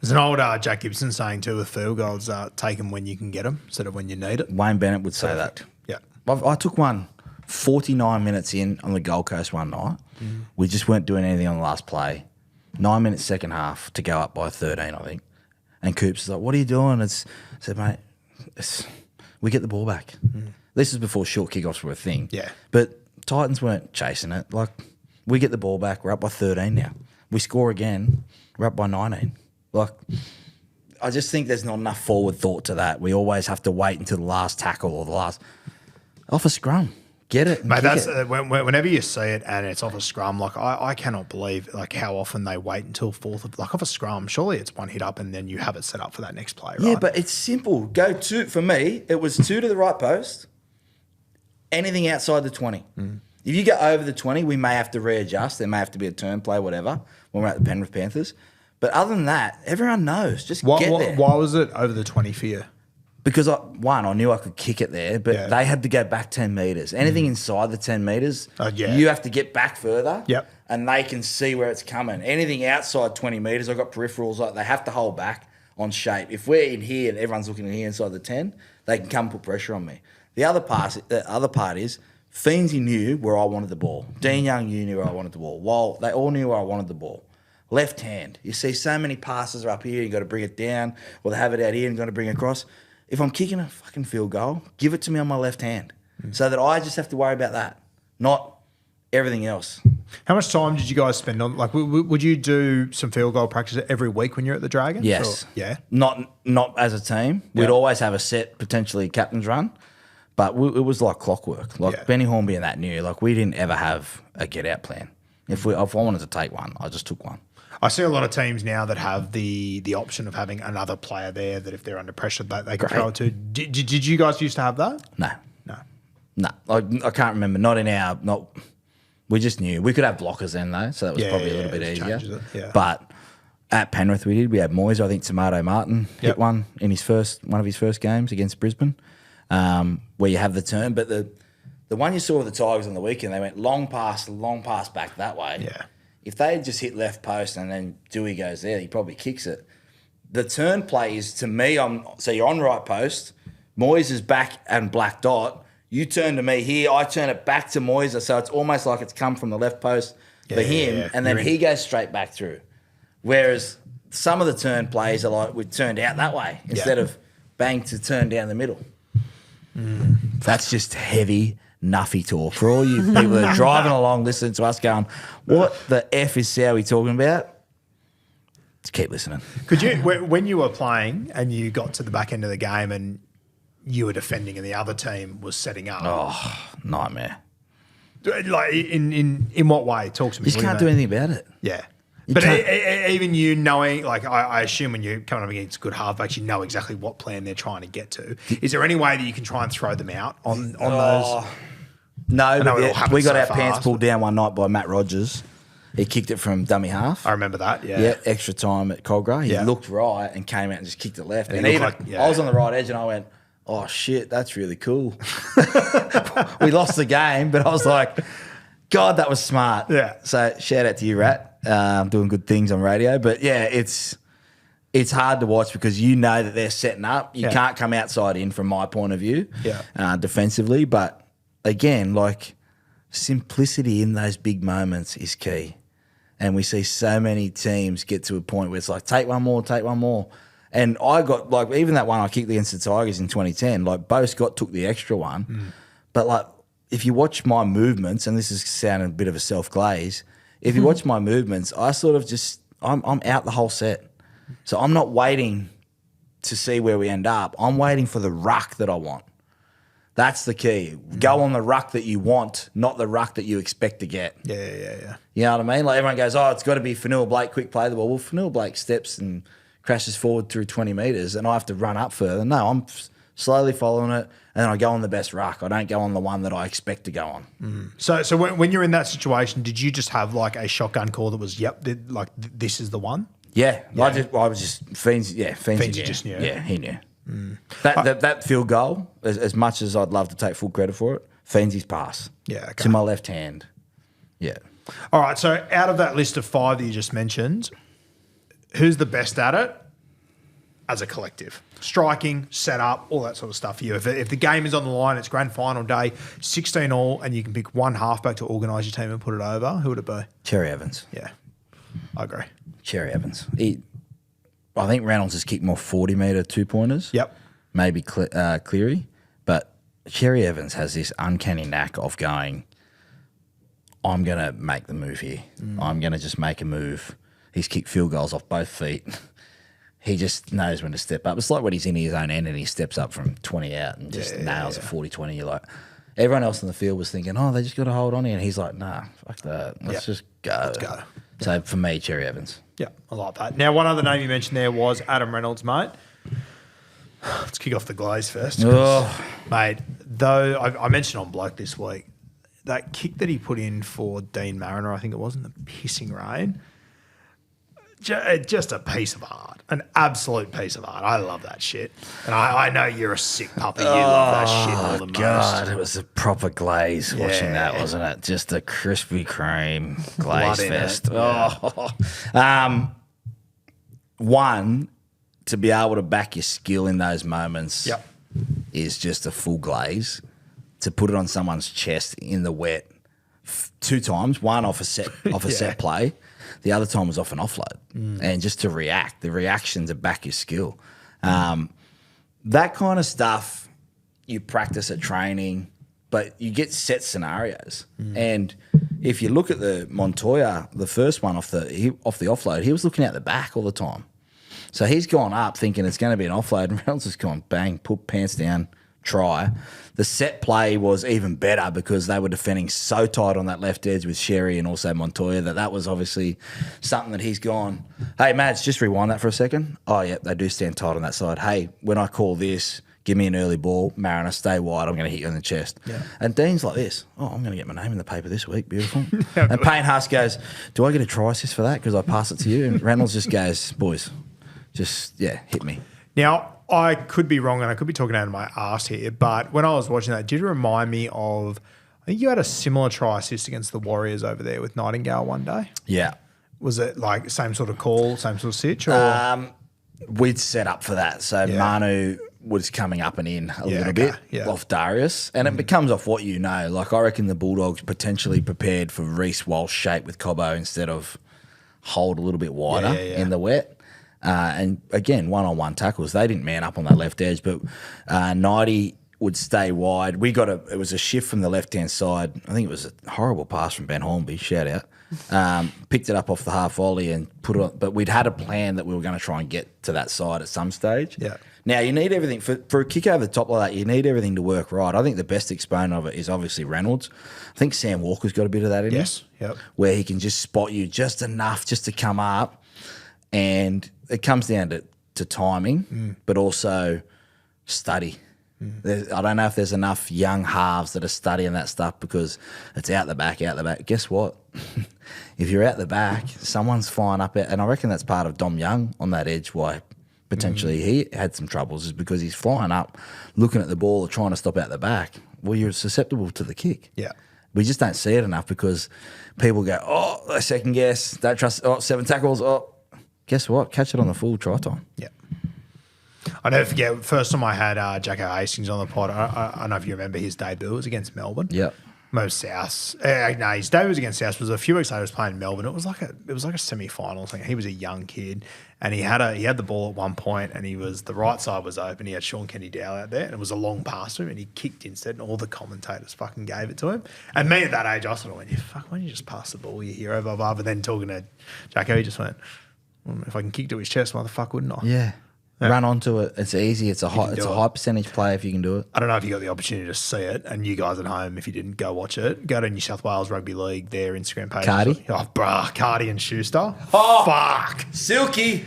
There's an old Jack Gibson saying too, with field goals, take them when you can get them instead of when you need it. Wayne Bennett would say that. Yeah. I took one 49 minutes in on the Gold Coast one night. We just weren't doing anything on the last play. 9 minutes second half to go up by 13, I think. And Coops is like, what are you doing? I said, mate, we get the ball back. This is before short kickoffs were a thing. Yeah. But Titans weren't chasing it. Like, we get the ball back. We're up by 13 now. We score again. We're up by 19. Like, I just think there's not enough forward thought to that. We always have to wait until the last tackle or the last off a scrum. Get it, mate. That's whenever you see it and it's off a scrum. Like I cannot believe like how often they wait until fourth of like off a scrum. Surely it's one hit up and then you have it set up for that next play, right? Yeah, but it's simple. Go two. For me, it was 2 to the right post. Anything outside the 20. If you go over the 20, we may have to readjust. There may have to be a turn play, whatever, when we're at the Penrith Panthers. But other than that, everyone knows. Just get there. Why was it over the 20 for you? Because, I knew I could kick it there, but they had to go back 10 metres. Anything inside the 10 metres, you have to get back further, and they can see where it's coming. Anything outside 20 metres, I've got peripherals, like they have to hold back on shape. If we're in here and everyone's looking in here inside the 10, they can come put pressure on me. The other part is Feensy knew where I wanted the ball. Dean Young knew where I wanted the ball. While they all knew where I wanted the ball. Left hand. You see so many passes are up here, you got to bring it down, or they have it out here and got to bring it across. If I'm kicking a fucking field goal, give it to me on my left hand so that I just have to worry about that, not everything else. How much time did you guys spend on, like, would you do some field goal practice every week when you're at the Dragons? Yes. Or, yeah. Not as a team. We'd always have a set, potentially captain's run, but it was like clockwork. Like Benny Hornby and that knew, like we didn't ever have a get-out plan. If I wanted to take one, I just took one. I see a lot of teams now that have the option of having another player there that if they're under pressure, they can throw it to. Did you guys used to have that? No. I can't remember. We just knew. We could have blockers then, though, so that was probably a little bit easier. But at Penrith we did. We had Moyes, I think Tomato Martin hit one in one of his first games against Brisbane, where you have the turn. But the one you saw with the Tigers on the weekend, they went long pass back that way. Yeah. If they had just hit left post and then Dewey goes there, he probably kicks it. The turn play is, to me, so you're on right post, Moyes is back and black dot, you turn to me here, I turn it back to Moyes, so it's almost like it's come from the left post for him, and then he goes straight back through. Whereas some of the turn plays are like we turned out that way instead of bang to turn down the middle. That's just heavy nuffy talk. For all you people that are driving along listening to us going, what the F is Sowie talking about? Just keep listening. Could you, when you were playing and you got to the back end of the game and you were defending and the other team was setting up? Oh, nightmare. Like in what way? Talk to me. You just can't do anything about it. Yeah. You But can't- even you knowing, like I assume when you're coming up against good halfbacks, you know exactly what plan they're trying to get to. Is there any way that you can try and throw them out on those? No, know it all but happens we got so our pants fast, pulled down one night by Matt Rogers. He kicked it from dummy half. I remember that. Yeah. Yeah, extra time at Cogra. He Yeah. looked right and came out and just kicked it left. And And he even looked like- yeah. I was on the right edge and I went, oh shit, that's really cool. We lost the game, but I was like, God, that was smart. Yeah. So shout out to you, Rat. Doing good things on radio. But yeah, it's hard to watch because you know that they're setting up. You Yeah. can't come outside in from my point of view Yeah. defensively. But again, like simplicity in those big moments is key. And we see so many teams get to a point where it's like, take one more, take one more. And I got, like, even that one I kicked against the Tigers in 2010, like, Bo Scott took the extra one. But, like, if you watch my movements, and this is sounding a bit of a self-glaze, if you watch my movements, I sort of just, I'm out the whole set. So I'm not waiting to see where we end up. I'm waiting for the ruck that I want. That's the key. Go on the ruck that you want, not the ruck that you expect to get. Yeah. You know what I mean? Like everyone goes, oh, it's got to be Fanua Blake, quick play the ball. Well, Fanua Blake steps and crashes forward through 20 metres and I have to run up further. No, I'm slowly following it and then I go on the best ruck. I don't go on the one that I expect to go on. So when you're in that situation, did you just have like a shotgun call that was, this is the one? Yeah. I was just, Fiends Fiends just knew. Yeah, he knew. That field goal, as much as I'd love to take full credit for it, Fiends' pass. Yeah, okay. To my left hand. Yeah. All right, so out of that list of 5 that you just mentioned, who's the best at it as a collective? Striking, setup, all that sort of stuff for you. If the game is on the line, it's grand final day, 16 all, and you can pick one halfback to organise your team and put it over, who would it be? Cherry Evans. Yeah, I agree. Cherry Evans. I think Reynolds has kicked more 40-metre two-pointers. Yep. Maybe Cleary. But Cherry Evans has this uncanny knack of going, I'm going to make the move here. I'm going to just make a move. He's kicked field goals off both feet. He just knows when to step up. It's like when he's in his own end and he steps up from 20 out and just nails a 40-20. You're like, everyone else in the field was thinking, oh, they just got to hold on here. And he's like, nah, fuck that. Let's just go. Let's go. So for me, Cherry Evans. Yeah, I like that. Now, one other name you mentioned there was Adam Reynolds, mate. Let's kick off the glaze first. Mate, though I mentioned on Bloke this week, that kick that he put in for Dean Mariner, I think it was, in the pissing rain, just a piece of art, an absolute piece of art. I love that shit. And I know you're a sick puppy. You love that shit more than God, most. it was a proper glaze watching that, wasn't it? Just a Krispy Kreme glaze Blood in fest. it, One, to be able to back your skill in those moments Yep. is just a full glaze. To put it on someone's chest in the wet 2 times, one off a set play, the other time was off an offload. And just to react, the reaction to back your skill. That kind of stuff you practice at training, but you get set scenarios. And if you look at the Montoya, the first one off the offload, he was looking out the back all the time. So he's gone up thinking it's going to be an offload, and Reynolds has gone bang, put pants down, try. The set play was even better because they were defending so tight on that left edge with Sherry and also Montoya that was obviously something that he's gone, hey, Mads, just rewind that for a second. Oh, yeah, they do stand tight on that side. Hey, when I call this, give me an early ball. Mariner, stay wide. I'm going to hit you in the chest. Yeah. And Dean's like this. Oh, I'm going to get my name in the paper this week. Beautiful. And Payne Haas goes, do I get a try assist for that because I pass it to you? And Reynolds just goes, boys, just, hit me. Now, I could be wrong and I could be talking out of my arse here, but when I was watching that, it did remind me of, I think you had a similar try assist against the Warriors over there with Nightingale one day. Yeah. Was it like same sort of call, same sort of sitch? Or? We'd set up for that. So Manu was coming up and in a little bit off Darius. And it becomes off what you know. Like I reckon the Bulldogs potentially prepared for Reece Walsh shape with Cobbo instead of hold a little bit wider in the wet. And again, one-on-one tackles. They didn't man up on that left edge, but Nighty would stay wide. It was a shift from the left-hand side. I think it was a horrible pass from Ben Hornby, shout out. Picked it up off the half volley and put it on. But we'd had a plan that we were going to try and get to that side at some stage. Yeah. Now, you need everything. For a kick over the top like that, you need everything to work right. I think the best exponent of it is obviously Reynolds. I think Sam Walker's got a bit of that in him. Yep. Where he can just spot you just enough just to come up. And it comes down to timing, but also study. I don't know if there's enough young halves that are studying that stuff because it's out the back. Guess what? If you're out the back, someone's flying up it. And I reckon that's part of Dom Young on that edge, why potentially he had some troubles, is because he's flying up, looking at the ball, trying to stop out the back. Well, you're susceptible to the kick. Yeah. We just don't see it enough because people go, oh, second guess, don't trust, 7 tackles, guess what? Catch it on the full try time. Yeah. I never forget, first time I had Jacko Hastings on the pod, I don't know if you remember his debut was against Melbourne. Yep. Most South. No, his debut was against South. It was a few weeks later. He was playing Melbourne. It was like a semi-final thing. He was a young kid, and he had the ball at one point, and the right side was open. He had Sean Kenny Dow out there, and it was a long pass to him, and he kicked instead, and all the commentators fucking gave it to him. And me at that age, I sort of went, why don't you just pass the ball, you hero, blah, blah. But then talking to Jacko, he just went, if I can kick to his chest, why the fuck wouldn't I? Yeah. Run onto it. It's easy. It's a high percentage play if you can do it. I don't know if you got the opportunity to see it, and you guys at home, if you didn't, go watch it. Go to New South Wales Rugby League, their Instagram page. Cardi? Oh, bruh, Cardi and Schuster. Oh, fuck. Silky.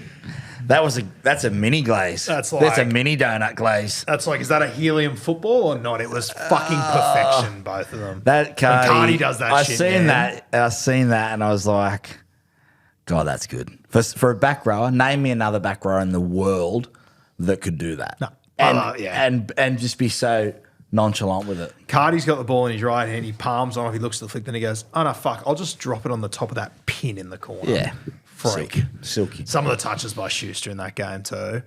That's a mini glaze. That's a mini donut glaze. That's like, is that a helium football or not? It was fucking perfection, both of them. That Cardi, when Cardi does that I shit, seen man. I seen that, and I was like, God, that's good. For a back rower, name me another back rower in the world that could do that. No. And just be so nonchalant with it. Cardi's got the ball in his right hand. He palms on it. He looks at the flick. Then he goes, oh, no, fuck. I'll just drop it on the top of that pin in the corner. Yeah. Freak. Silky. Some of the touches by Schuster in that game too.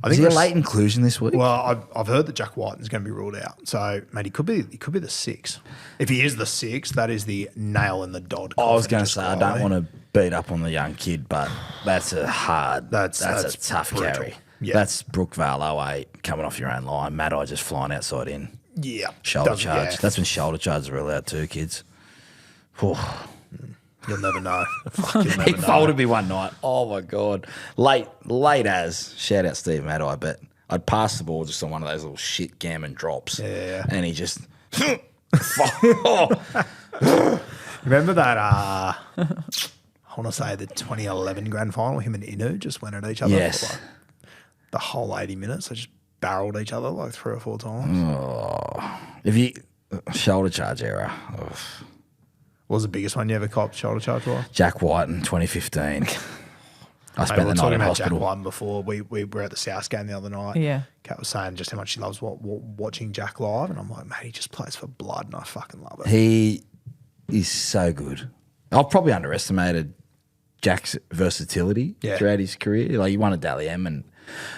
I Is think he a late inclusion this week? Well, I've heard that Jack White is going to be ruled out. So, mate, he could be the 6. If he is the 6, that is the nail in the Dodd. I was going to say, I don't want to beat up on the young kid, but that's a tough brutal. carry. Yeah. That's Brookvale 08 coming off your own line. Mad-Eye just flying outside in. Yeah. Shoulder charge. Yeah. That's when shoulder charges are allowed too, kids. You'll never know. Fuck, you'll never He know. folded me one night. Oh, my God. Late as. Shout out Steve Mad-Eye, but I'd pass the ball just on one of those little shit gammon drops. Yeah. And he just... Remember that, I want to say the 2011 grand final, him and Inu just went at each other Yes. for like the whole 80 minutes. They just barreled each other like 3 or 4 times. If you... Shoulder charge error. Ugh. What was the biggest one you ever copped shoulder charge for? Jack White in 2015. I Mate, spent we the were night talking in about Jack hospital. White before. We were at the South game the other night. Yeah. Kat was saying just how much she loves watching Jack live. And I'm like, mate, he just plays for blood and I fucking love it. He is so good. I've probably underestimated Jack's versatility throughout his career. Like, he won a Dally M, and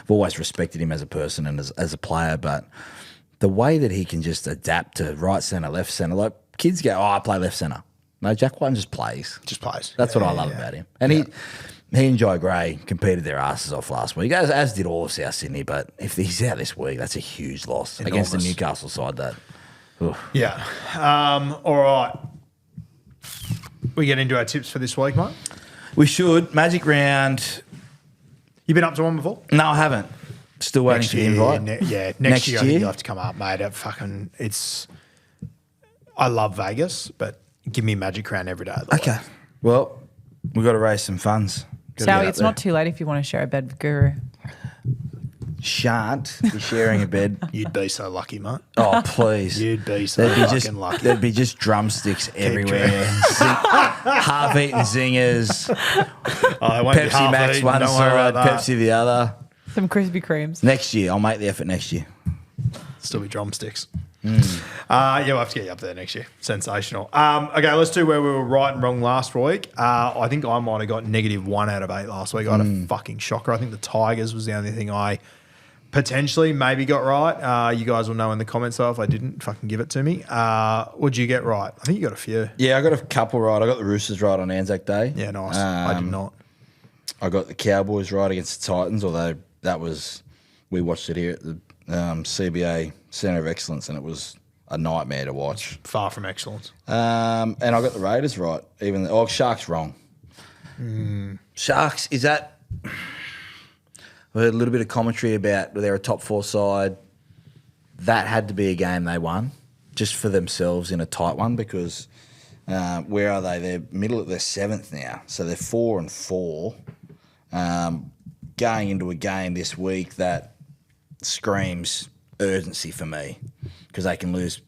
I've always respected him as a person and as a player, but the way that he can just adapt to right centre, left centre, like kids go, I play left centre. No, Jack White just plays. Just plays. That's what I love about him. And he and Joe Gray competed their asses off last week, as did all of South Sydney. But if he's out this week, that's a huge loss against the Newcastle side. Yeah. All right. We get into our tips for this week, mate. We should. Magic round. You been up to one before? No, I haven't. Still waiting for the invite. Next year I think you'll have to come up, mate. I love Vegas, but give me Magic Round every day of the week. Okay. Well, we've got to raise some funds. Sally, it's not too late if you want to share a bed with Guru. Shan't be sharing a bed. You'd be so lucky, mate. Oh, please. You'd be so fucking lucky. There'd be just drumsticks everywhere. Half-eaten zingers. It won't be Pepsi half Max eaten, one don't worry side, about that. Pepsi the other. Some Krispy Kremes. Next year. I'll make the effort next year. Still be drumsticks. We'll have to get you up there next year. Sensational. Okay, let's do where we were right and wrong last week. I think I might have got -1 out of 8 last week. I had a fucking shocker. I think the Tigers was the only thing I potentially maybe got right. You guys will know in the comments though if I didn't. Fucking give it to me. What'd you get right? I think you got a few. Yeah, I got a couple right. I got the Roosters right on Anzac Day. Yeah, nice. I did not. I got the Cowboys right against the Titans, although that was, we watched it here at CBA Centre of Excellence, and it was a nightmare to watch. Far from excellence. And I got the Raiders right. Sharks wrong. Sharks, is that... We heard a little bit of commentary about they're a top 4 side. That had to be a game they won, just for themselves in a tight one, because where are they? They're middle of their 7th now, so they're 4-4. Going into a game this week that screams urgency for me, because they can lose.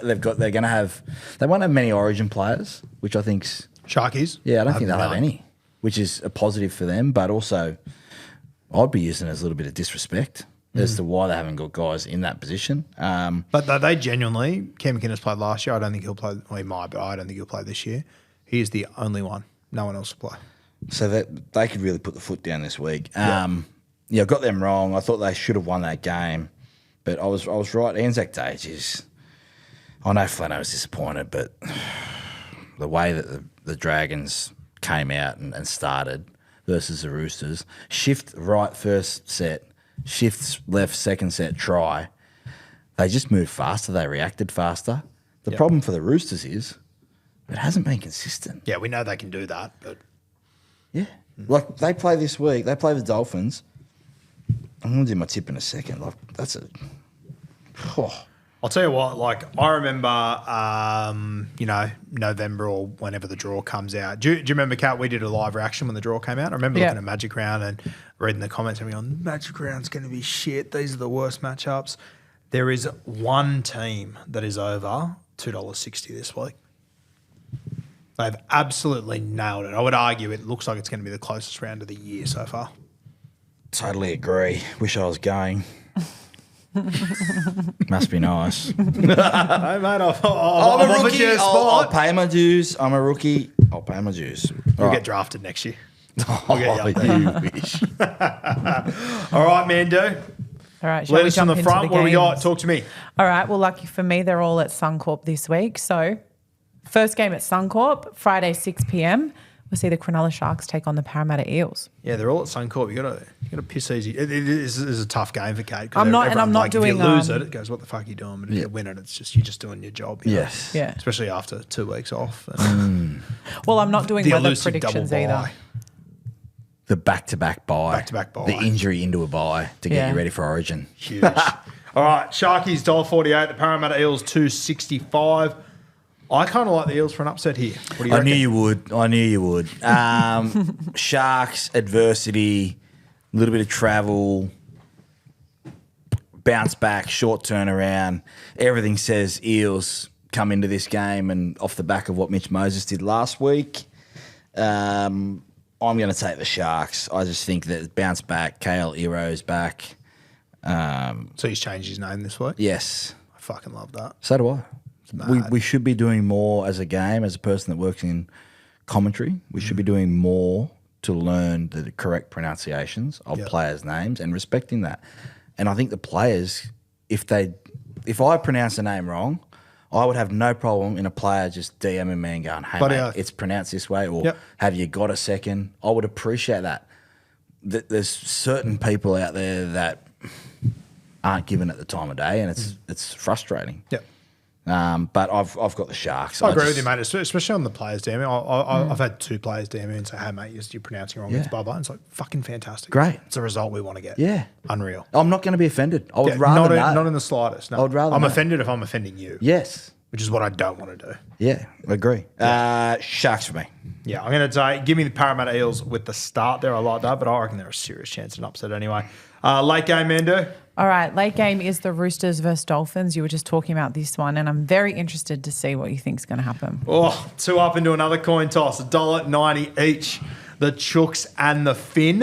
They won't have many Origin players, which I think's Sharkies? I don't think they'll have any, which is a positive for them, but also I'd be using it as a little bit of disrespect as to why they haven't got guys in that position. But they genuinely, Cam McInnes played last year. I don't think he'll play. Well, he might, but I don't think he'll play this year. He is the only one. No one else will play. So that they could really put the foot down this week. I got them wrong. I thought they should have won that game, but I was right. Anzac Day I know Flano was disappointed, but the way that the Dragons came out and started versus the Roosters, shift right first set, shifts left second set, try. They just moved faster. They reacted faster. The problem for the Roosters is it hasn't been consistent. Yeah, we know they can do that, but yeah, like they play this week. They play the Dolphins. I'm going to do my tip in a second. Like that's a. I'll tell you what, like I remember, November or whenever the draw comes out. Do you remember, Kat, we did a live reaction when the draw came out? I remember looking at Magic Round and reading the comments and going, Magic Round's going to be shit. These are the worst matchups. There is one team that is over $2.60 this week. They've absolutely nailed it. I would argue it looks like it's going to be the closest round of the year so far. Totally agree. Wish I was going. Must be nice. Hey, mate, I'm a rookie. I'll pay my dues. I'm a rookie. I'll pay my dues. You'll get drafted next year. You wish. All right, Mando. All right, Lead us from the front. What do we got? Talk to me. All right, well, lucky for me, they're all at Suncorp this week. So, first game at Suncorp, Friday, 6 p.m. We'll see the Cronulla Sharks take on the Parramatta Eels. Yeah, they're all at Suncorp. You got to piss easy. It is a tough game for Kate. I'm not doing. If you lose it goes, what the fuck are you doing? But if you win it, you're just doing your job. Yes. Yeah. Especially after 2 weeks off. Well, I'm not doing the weather elusive predictions double either. bye. The back-to-back bye. Back-to-back bye. The injury into a bye to get you ready for Origin. Huge. All right, Sharkies $1.48. The Parramatta Eels $2.65. I kind of like the Eels for an upset here. What do you reckon? I knew you would. Sharks, adversity, a little bit of travel, bounce back, short turnaround. Everything says Eels come into this game, and off the back of what Mitch Moses did last week, I'm going to take the Sharks. I just think that bounce back, KL Ero's back. So he's changed his name this week? Yes. I fucking love that. So do I. We should be doing more as a game, as a person that works in commentary. We should be doing more to learn the correct pronunciations of players' names and respecting that. And I think the players, if I pronounce a name wrong, I would have no problem in a player just DMing me and going, hey, mate, it's pronounced this way, or have you got a second? I would appreciate that. There's certain people out there that aren't given it the time of day, and it's frustrating. Yep. But I've got the Sharks. I agree with you, mate, especially on the players DM. I've had 2 players DM me and say, hey, mate, you're pronouncing wrong. It's blah, blah. It's like fucking fantastic. Great. It's a result we want to get. Yeah. Unreal. I'm not going to be offended. I would rather not in the slightest. No. I would rather I'm know. offended if I'm offending you. Yes. Which is what I don't want to do. Yeah, I agree. Sharks for me. Yeah, I'm going to say, give me the Parramatta Eels with the start there. I like that, but I reckon they're a serious chance of an upset anyway. Late game, Mando. All right, late game is the Roosters versus Dolphins. You were just talking about this one, and I'm very interested to see what you think is going to happen. Oh, 2 up into another coin toss, $1.90 each. The Chooks and the Finn.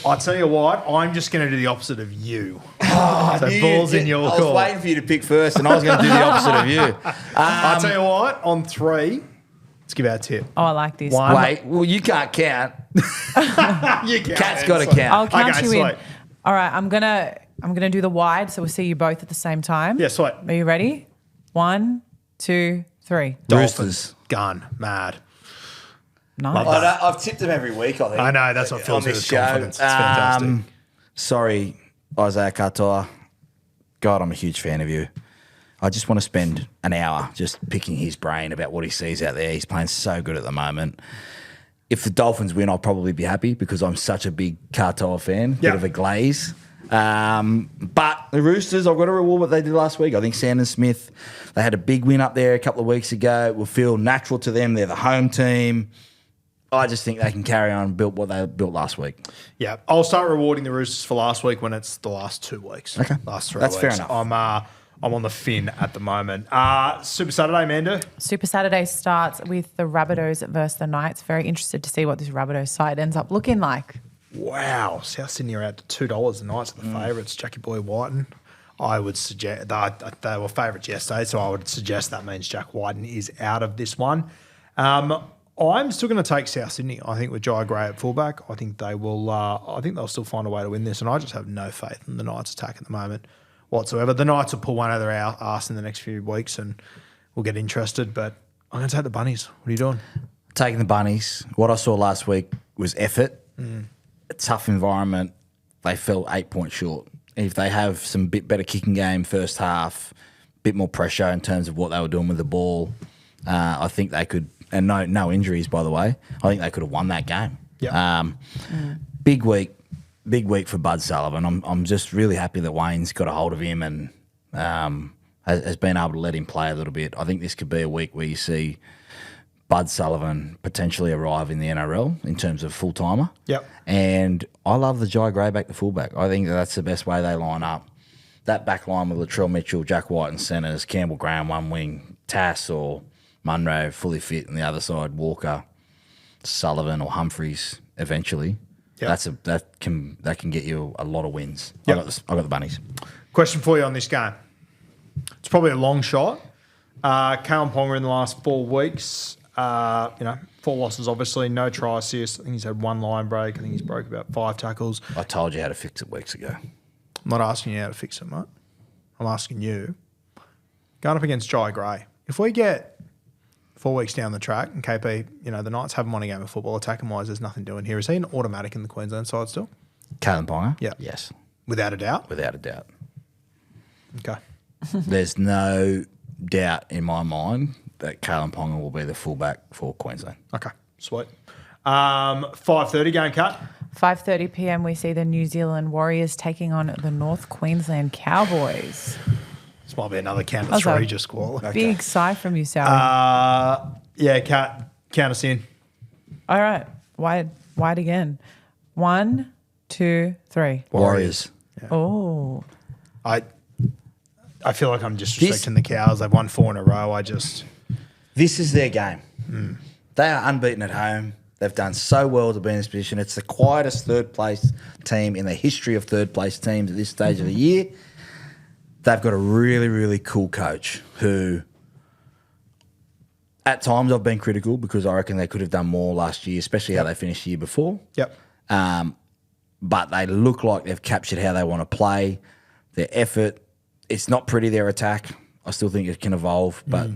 I tell you what, I'm just going to do the opposite of you. So balls in your court. I was waiting for you to pick first, and I was going to do the opposite of you. I tell you what, on 3, let's give our tip. Oh, I like this. Wait, well, you can't count. You can. Cat's got to count. I'll count Okay, you sweet. in. All right, I'm gonna do the wide, so we'll see you both at the same time. Yeah, sweet. Are you ready? 1, 2, 3. Roosters. Gun. Mad. Nice. I've tipped them every week, I think. I know, that's what fills on me this with show. confidence. It's fantastic. Sorry, Isaiah Katoa. God, I'm a huge fan of you. I just want to spend an hour just picking his brain about what he sees out there. He's playing so good at the moment. If the Dolphins win, I'll probably be happy because I'm such a big Katoa fan, bit of a glaze. But the Roosters, I've got to reward what they did last week. I think Sandon Smith, they had a big win up there a couple of weeks ago. It will feel natural to them. They're the home team. I just think they can carry on and build what they built last week. Yeah, I'll start rewarding the Roosters for last week when it's the last 2 weeks. Okay. Last 3 That's weeks. fair enough. I'm on the fin at the moment. Super Saturday, Amanda. Super Saturday starts with the Rabbitohs versus the Knights. Very interested to see what this Rabbitohs side ends up looking like. Wow, South Sydney are out to $2 a night to the favourites. Jackie Boy Whiten. I would suggest they were favourites yesterday, so I would suggest that means Jack Whiten is out of this one. I'm still going to take South Sydney. I think with Jai Gray at fullback, I think they will. I think they'll still find a way to win this, and I just have no faith in the Knights' attack at the moment whatsoever. The Knights will pull one out of their arse in the next few weeks, and we'll get interested. But I'm going to take the Bunnies. What are you doing? Taking the Bunnies. What I saw last week was effort. A tough environment. They fell 8 points short. If they have some bit better kicking game first half, bit more pressure in terms of what they were doing with the ball, I think they could. And no injuries, by the way. I think they could have won that game. Yeah. Big week for Bud Sullivan. I'm just really happy that Wayne's got a hold of him and has been able to let him play a little bit. I think this could be a week where you see Bud Sullivan potentially arrive in the NRL in terms of full timer. Yep. And I love the Jai Gray back to fullback. I think that's the best way they line up. That back line with Latrell Mitchell, Jack White and centres, Campbell Graham one wing, Tass or Munro fully fit, and the other side Walker, Sullivan or Humphreys eventually. Yep. That can get you a lot of wins. Yep. I got the Bunnies. Question for you on this game. It's probably a long shot. Kalen Ponga in the last 4 weeks, 4 losses obviously, no try assists. I think he's had 1 line break. I think he's broke about 5 tackles. I told you how to fix it weeks ago. I'm not asking you how to fix it, mate. I'm asking you. Going up against Jai Gray. If we get 4 weeks down the track and KP, the Knights haven't won a game of football, attacking-wise, there's nothing doing here. Is he an automatic in the Queensland side still? Kalen Ponga? Yeah. Yes. Without a doubt? Without a doubt. Okay. There's no doubt in my mind that Kalen Ponga will be the fullback for Queensland. Okay. Sweet. 5:30 game cut. 5:30 p.m. we see the New Zealand Warriors taking on the North Queensland Cowboys. This might be another count of 3 just squall. Big sigh from you, Sowie. Yeah, count us in. All right. Wide again. 1, 2, 3. Warriors. Yeah. Oh. I feel like I'm disrespecting the Cows. They've won 4 in a row. This is their game. They are unbeaten at home. They've done so well to be in this position. It's the quietest third-place team in the history of third-place teams at this stage of the year. They've got a really, really cool coach who, at times, I've been critical because I reckon they could have done more last year, especially how they finished the year before. Yep. But they look like they've captured how they want to play, their effort. It's not pretty, their attack. I still think it can evolve, but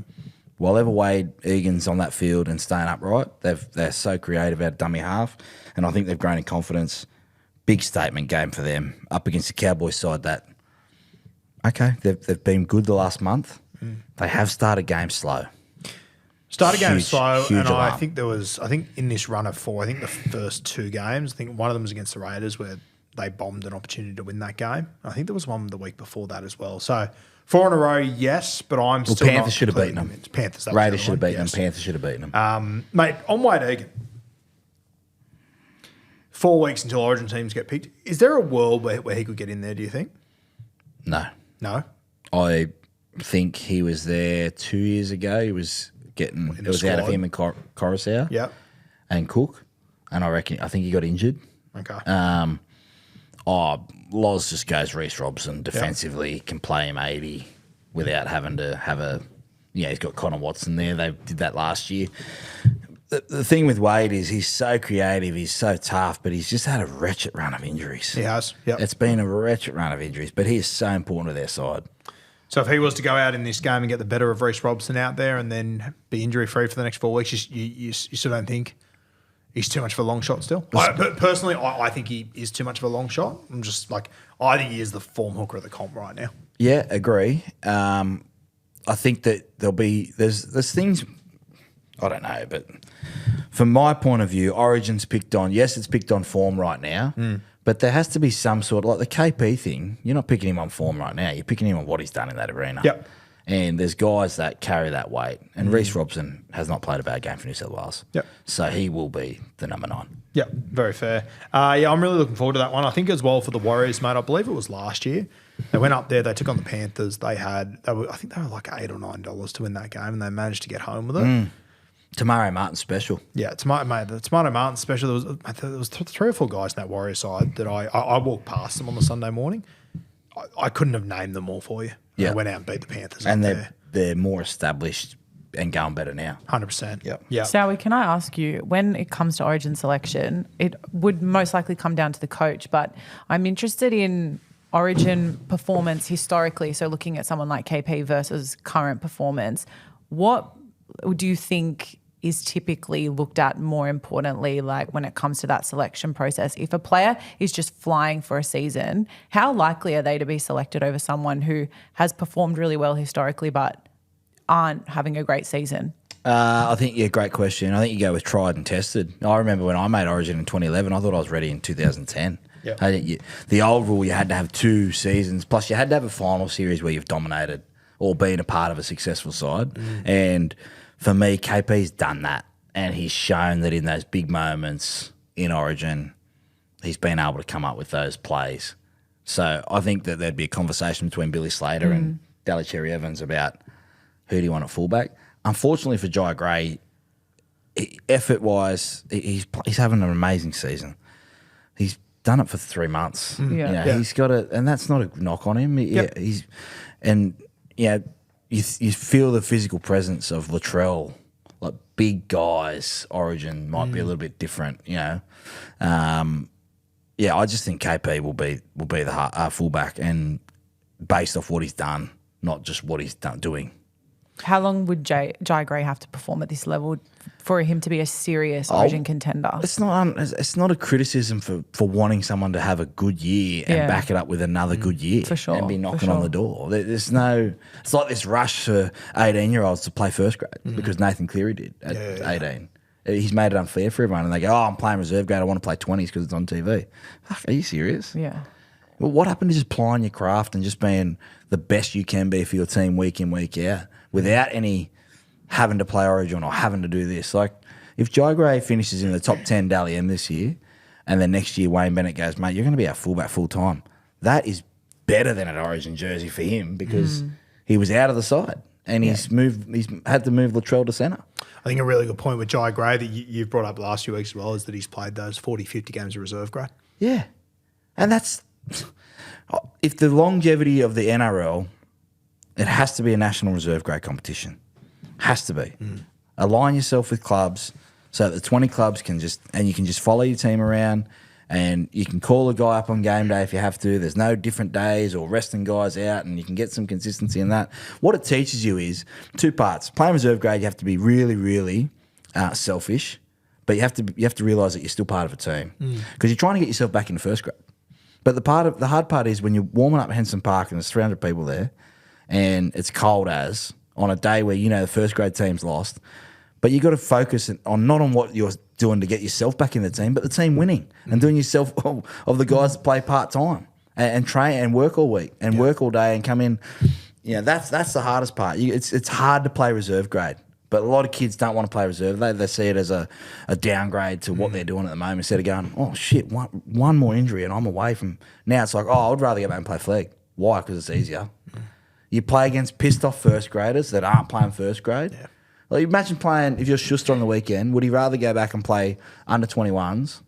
while Wade Egan's on that field and staying upright, they're so creative at dummy half, and I think they've grown in confidence. Big statement game for them up against the Cowboys side that, okay, they've been good the last month. They have started games slow. Started game slow, huge and alarm. I think in this run of 4, I think the first 2 games, I think one of them was against the Raiders where they bombed an opportunity to win that game. I think there was one the week before that as well. So 4 in a row, yes, but I'm still Panthers not should have beaten completely them. convinced. Panthers, that was Raiders the should have other beaten one, them. Panthers should have beaten them. Mate, on Wade Egan, 4 weeks until Origin teams get picked. Is there a world where he could get in there, do you think? No. No? I think he was there 2 years ago. He was getting it was out of him and Coruscant Yep. and Cook, and I think he got injured. Okay. Loz just goes Reece Robson defensively, can play him 80 without having to have he's got Connor Watson there. They did that last year. The thing with Wade is he's so creative, he's so tough, but he's just had a wretched run of injuries. He has, yep. It's been a wretched run of injuries, but he is so important to their side. So if he was to go out in this game and get the better of Reece Robson out there and then be injury-free for the next 4 weeks, you still don't think he's too much of a long shot still? Personally, I think he is too much of a long shot. I'm just like, I think he is the form hooker of the comp right now. Yeah, agree. I think that there's things, I don't know, but from my point of view, Origin's picked on. Yes, it's picked on form right now, but there has to be some sort of, like the KP thing. You're not picking him on form right now. You're picking him on what he's done in that arena. Yep. And there's guys that carry that weight. And Reece Robson has not played a bad game for New South Wales. Yep. So he will be the number 9. Yeah, very fair. Yeah, I'm really looking forward to that one. I think as well for the Warriors, mate. I believe it was last year. They went up there. They took on the Panthers. I think they were like $8 or $9 to win that game, and they managed to get home with it. Tamari Martin special. Yeah, the Tomato Martin special. There was 3 or 4 guys in that Warrior side that I walked past them on the Sunday morning. I couldn't have named them all for you. Yeah. They went out and beat the Panthers. And up there. they're more established and going better now. 100%. Yep. Yeah. Sowie, can I ask you, when it comes to Origin selection, it would most likely come down to the coach, but I'm interested in Origin performance historically. So looking at someone like KP versus current performance, what do you think is typically looked at more importantly, like when it comes to that selection process? If a player is just flying for a season, how likely are they to be selected over someone who has performed really well historically but aren't having a great season? I think, great question. I think you go with tried and tested. I remember when I made Origin in 2011, I thought I was ready in 2010. Yep. The old rule, you had to have 2 seasons, plus you had to have a final series where you've dominated or been a part of a successful side. And for me, KP's done that, and he's shown that in those big moments in Origin, he's been able to come up with those plays. So I think that there'd be a conversation between Billy Slater and Daly Cherry Evans about who do you want at fullback. Unfortunately for Jai Gray, effort-wise, he's having an amazing season. He's done it for 3 months. He's got and that's not a knock on him. You feel the physical presence of Latrell, like big guys. Origin might be a little bit different, I just think KP will be the fullback, and based off what he's done, not just what he's doing. How long would Jai Gray have to perform at this level for him to be a serious Origin contender? It's not a criticism for wanting someone to have a good year and back it up with another good year, for sure, and be knocking on the door. There's no. It's like this rush for 18-year-olds to play first grade because Nathan Cleary did at 18. He's made it unfair for everyone, and they go, "Oh, I'm playing reserve grade. I want to play 20s because it's on TV." Fuck, are you serious? Yeah. Well, what happened to just plying your craft and just being the best you can be for your team week in, week out, without any having to play Origin or having to do this? Like, if Jai Gray finishes in the top 10 Dally M this year, and then next year Wayne Bennett goes, mate, you're going to be our fullback full time, that is better than an Origin jersey for him because he was out of the side and he's had to move Latrell to centre. I think a really good point with Jai Gray that you've brought up last few weeks as well is that he's played those 40, 50 games of reserve grade. Yeah. And that's... If the longevity of the NRL, it has to be a national reserve grade competition. Has to be. Align yourself with clubs so that the 20 clubs can you can just follow your team around, and you can call a guy up on game day if you have to. There's no different days or resting guys out, and you can get some consistency in that. What it teaches you is 2 parts. Playing reserve grade, you have to be really, really selfish, but you have to realise that you're still part of a team because you're trying to get yourself back into first grade. But the hard part is when you're warming up at Henson Park and there's 300 people there, and it's cold as on a day where the first grade team's lost, but you got to focus on not on what you're doing to get yourself back in the team, but the team winning and doing yourself of the guys that play part time and train and work all week and work all day and come in. That's the hardest part. It's hard to play reserve grade. But a lot of kids don't want to play reserve. They see it as a downgrade to what they're doing at the moment instead of going, oh, shit, one more injury and I'm away from... Now it's like, oh, I'd rather go back and play flag. Why? Because it's easier. You play against pissed off first graders that aren't playing first grade. Yeah. Like, imagine playing, if you're Schuster on the weekend, would he rather go back and play under 21s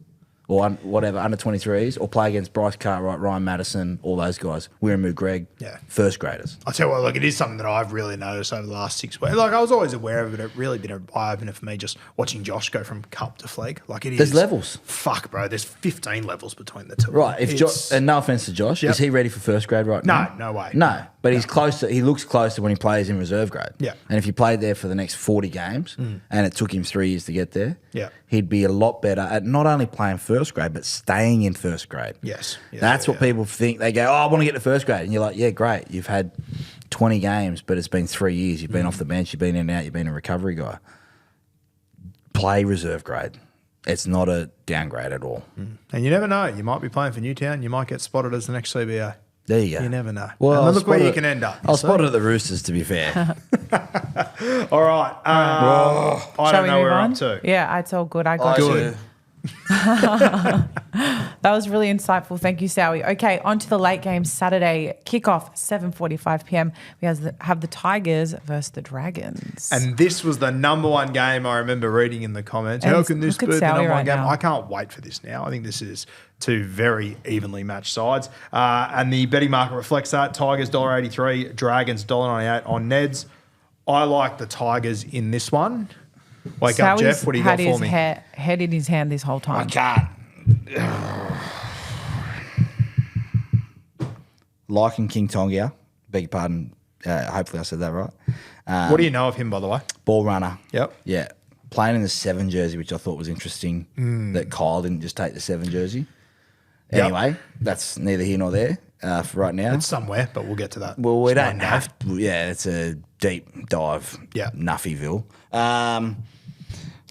or whatever, under 23s, or play against Bryce Cartwright, Ryan Madison, all those guys, Wiramu Greg, first graders? I'll tell you what, look, it is something that I've really noticed over the last 6 weeks. Like, I was always aware of it. It really been an eye-opener for me just watching Josh go from cup to flag. Like, it is. There's levels. Fuck, bro. There's 15 levels between the two. Right. And no offence to Josh, is he ready for first grade right now? No way. No, but he's closer. He looks closer when he plays in reserve grade. Yeah. And if he played there for the next 40 games and it took him 3 years to get there, yeah, he'd be a lot better at not only playing first first grade, but staying in first grade. Yes. Yeah, That's what yeah. people think. They go, oh, I want to get to first grade. And you're like, yeah, great. You've had 20 games, but it's been 3 years. You've been off the bench. You've been in and out. You've been a recovery guy. Play reserve grade. It's not a downgrade at all. And you never know. You might be playing for Newtown. You might get spotted as the next CBA. There you go. You never know. Well, and I'll look where spot you it- can end up. I'll spot it at the Roosters, to be fair. All right. I Shall don't we know move where we're on? up to. Yeah, it's all good. I got you. Good. That was really insightful. Thank you, Sowie. Okay, on to the late game Saturday kickoff, 7:45 p.m. We have the Tigers versus the Dragons. And this was the number one game I remember reading in the comments. And How can this look be at the Sowie number one right game? now. I can't wait for this now. I think this is two very evenly matched sides. And the betting market reflects that. Tigers $1.83, Dragons $1.98 on Neds. I like the Tigers in this one. Wake up, Sowie's Jeff. What do you got had for his me? head in his hand this whole I time. can't. Liking King Tongia. Beg your pardon. Hopefully I said that right. What do you know of him, by the way? Ball runner. Yep. Yeah. Playing in the 7 jersey, which I thought was interesting that Kyle didn't just take the 7 jersey. Yep. Anyway, that's neither here nor there for right now. It's somewhere, but we'll get to that. Well, we It's don't Monday. have to. Yeah, it's a deep dive. Yeah. Nuffyville.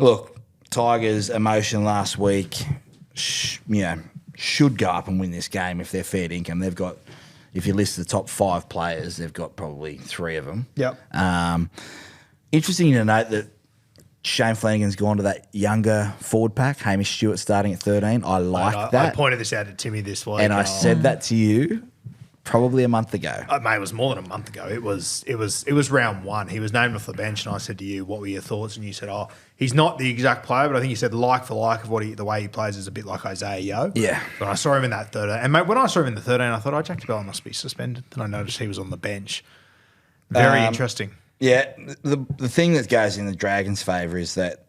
Look, Tigers' emotion last week, should go up and win this game if they're fair income. They've got, if you list the top 5 players, they've got probably 3 of them. Yep. Interesting to note that Shane Flanagan's gone to that younger forward pack. Hamish Stewart starting at 13. I like I that. pointed this out to Timmy this week. And I said that to you probably a month ago. Mate, it was more than a month ago. It was round 1. He was named off the bench, and I said to you, "What were your thoughts?" And you said, "Oh, he's not the exact player, but I think you said like for like of the way he plays is a bit like Isaiah Yeo." Yeah. But I saw him in that 13, and mate, when I saw him in the 13, I thought, "Oh, Jack DeBella must be suspended." Then I noticed he was on the bench. Very interesting. Yeah, the thing that goes in the Dragons' favour is that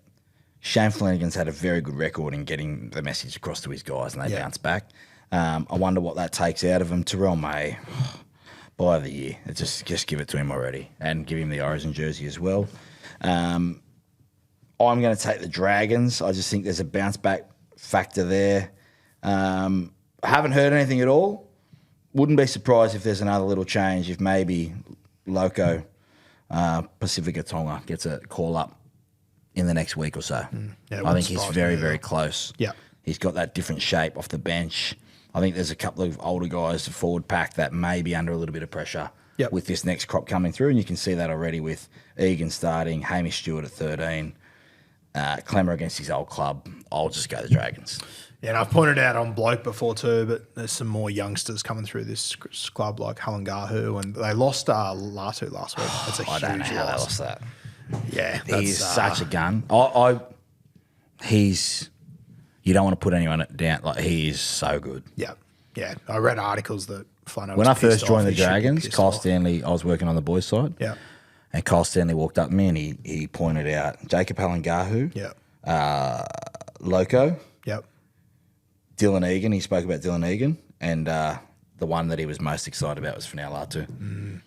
Shane Flanagan's had a very good record in getting the message across to his guys, and they bounce back. I wonder what that takes out of him. Terrell May, buy of the year. Just give it to him already, and give him the Origin jersey as well. I'm going to take the Dragons. I just think there's a bounce back factor there. I haven't heard anything at all. Wouldn't be surprised if there's another little change, if maybe Loco Pacifica Tonga gets a call up in the next week or so. Yeah, it I wouldn't think he's surprise very, me very either. close. Yeah. He's got that different shape off the bench. I think there's a couple of older guys forward pack that may be under a little bit of pressure Yep. with this next crop coming through, and you can see that already with Egan starting, Hamish Stewart at 13, Clemmer against his old club. I'll just go the Dragons. Yeah, and I've pointed out on Bloke before too, but there's some more youngsters coming through this club like Halangahu, and they lost Latu last week. That's a I huge don't know how they loss. lost that. Yeah, He's that's, such a gun. You don't want to put anyone down. Like, he is so good. Yeah. I read articles that Flano When was I first pissed joined off. the He should be Dragons, pissed Kyle off. Stanley, I was working on the boys' side. Yeah. And Kyle Stanley walked up to me and he pointed out Jacob Halangahu, Yeah. Loco, Yep. Dylan Egan. He spoke about Dylan Egan. And the one that he was most excited about was Fanau Latu.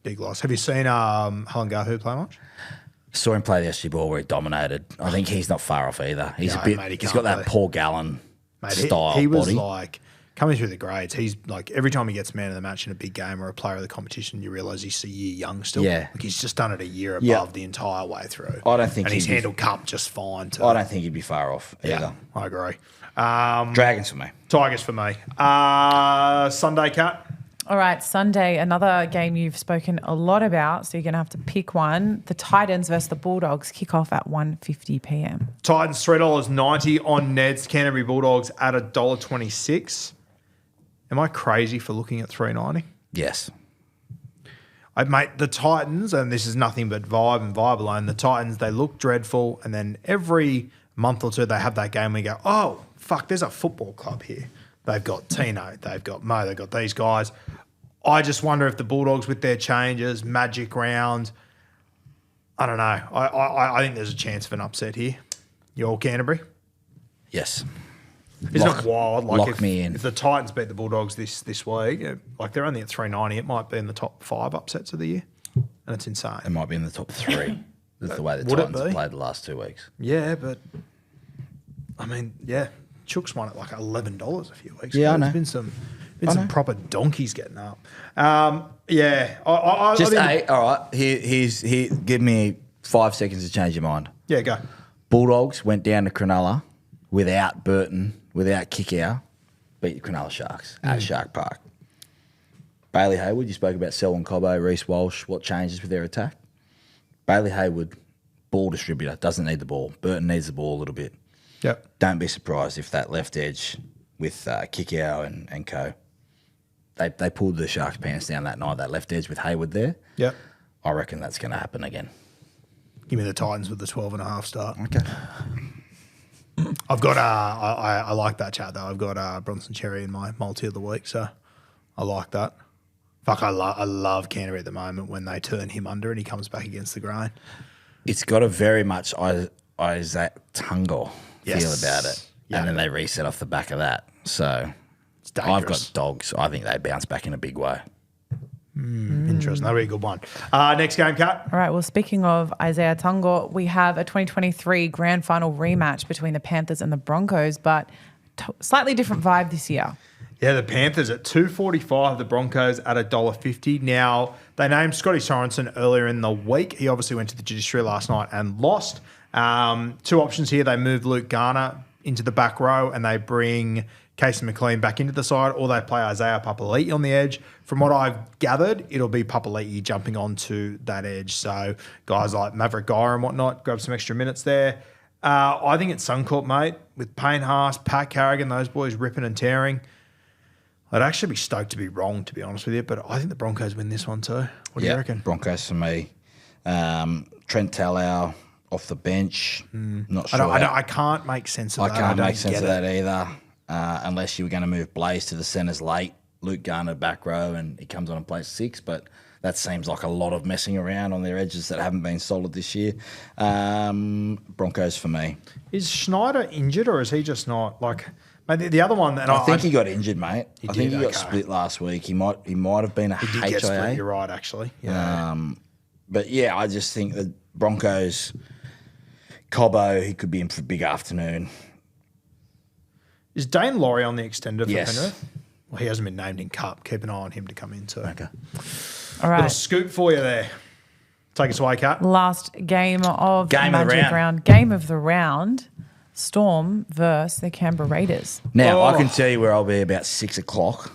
Big loss. Have you seen Halangahu play much? Saw him play the SG ball where he dominated. I think he's not far off either. He's No, a bit. mate, he he's can't got that play. Paul Gallen Mate, style he was body. like coming through the grades. He's like every time he gets man of the match in a big game or a player of the competition, you realise he's a year young still. Yeah. Like he's just done it a year above Yeah. the entire way through. I don't think and he's he'd be- handled cup just fine too. I don't think he'd be far off either. I agree. Dragons for me. Tigers for me. Sunday, Cat. All right, Sunday, another game you've spoken a lot about, so you're going to have to pick one. The Titans versus the Bulldogs kick off at 1:50 p.m. Titans $3.90 on Neds. Canterbury Bulldogs at $1.26. Am I crazy for looking at $3.90? Yes. Mate, the Titans, and this is nothing but vibe and vibe alone, the Titans, they look dreadful, and then every month or two they have that game where you go, oh, fuck, there's a football club here. They've got Tino, they've got Mo, they've got these guys. I just wonder if the Bulldogs with their changes, magic round, I don't know. I think there's a chance of an upset here. You all Canterbury? Yes. Isn't it wild? Like lock if, me in. If the Titans beat the Bulldogs this week, like they're only at $3.90, it might be in the top 5 upsets of the year, and it's insane. It might be in the top 3. That's the way the Would it Titans have be? played the last 2 weeks. Yeah, but I mean, yeah, Chooks won at like $11 a few weeks Yeah, ago. I know. There's been some proper donkeys getting up. Yeah. I Just think, all right. Here. Give me 5 seconds to change your mind. Yeah, go. Bulldogs went down to Cronulla without Burton, without Kickout, beat the Cronulla Sharks at Shark Park. Bailey Hayward, you spoke about Selwyn Cobbo, Reece Walsh. What changes with their attack? Bailey Hayward, ball distributor, doesn't need the ball. Burton needs the ball a little bit. Yep. Don't be surprised if that left edge with Kickout and co. They pulled the Sharks' pants down that night. That left edge with Hayward there. Yep. I reckon that's going to happen again. Give me the Titans with the 12.5 start. Okay. I've got I like that chat though. I've got Bronson Cherry in my multi of the week, so I like that. Fuck, I love Canterbury at the moment when they turn him under and he comes back against the grain. It's got a very much Isaac Tungo feel Yes. about it. Yeah. And then they reset off the back of that. So It's dangerous. I've got Dogs. I think they bounce back in a big way. Interesting. That'll be a good one. Next game, Kat. All right. Well, speaking of Isaiah Tungo, we have a 2023 grand final rematch between the Panthers and the Broncos, but slightly different vibe this year. Yeah, the Panthers at $2.45, the Broncos at $1.50. Now, they named Scotty Sorensen earlier in the week. He obviously went to the judiciary last night and lost. Two options here. They move Luke Garner into the back row and they bring Casey McLean back into the side, or they play Isaiah Papali'i on the edge. From what I've gathered, it'll be Papali'i jumping onto that edge. So guys like Maverick Geyer and whatnot, grab some extra minutes there. I think it's Suncorp, mate, with Payne Haas, Pat Carrigan, those boys ripping and tearing. I'd actually be stoked to be wrong, to be honest with you, but I think the Broncos win this one too. What do you reckon? Broncos for me. Trent Talau off the bench. Not sure. I can't make sense of I that. can't don't make sense get of it. that either, unless you were going to move Blaze to the centres late, Luke Garner back row, and he comes on and plays 6. But that seems like a lot of messing around on their edges that haven't been solid this year. Broncos for me. Is Schneider injured or is he just not like? Mate, the other one, and I think he got injured, mate. I think did, he got okay. split last week. He might have been a he did HIA. get split. You're right, actually. Yeah. But yeah, I just think the Broncos, Cobbo, he could be in for a big afternoon. Is Dane Laurie on the extended for Yes. Penrith? Well, he hasn't been named in Cup. Keep an eye on him to come in too. Okay. All Little right. scoop for you there. Take us away, Kat. Last game of Game of the Magic round. Game of the round. Storm versus the Canberra Raiders. Now, I Oh. can tell you where I'll be about 6 o'clock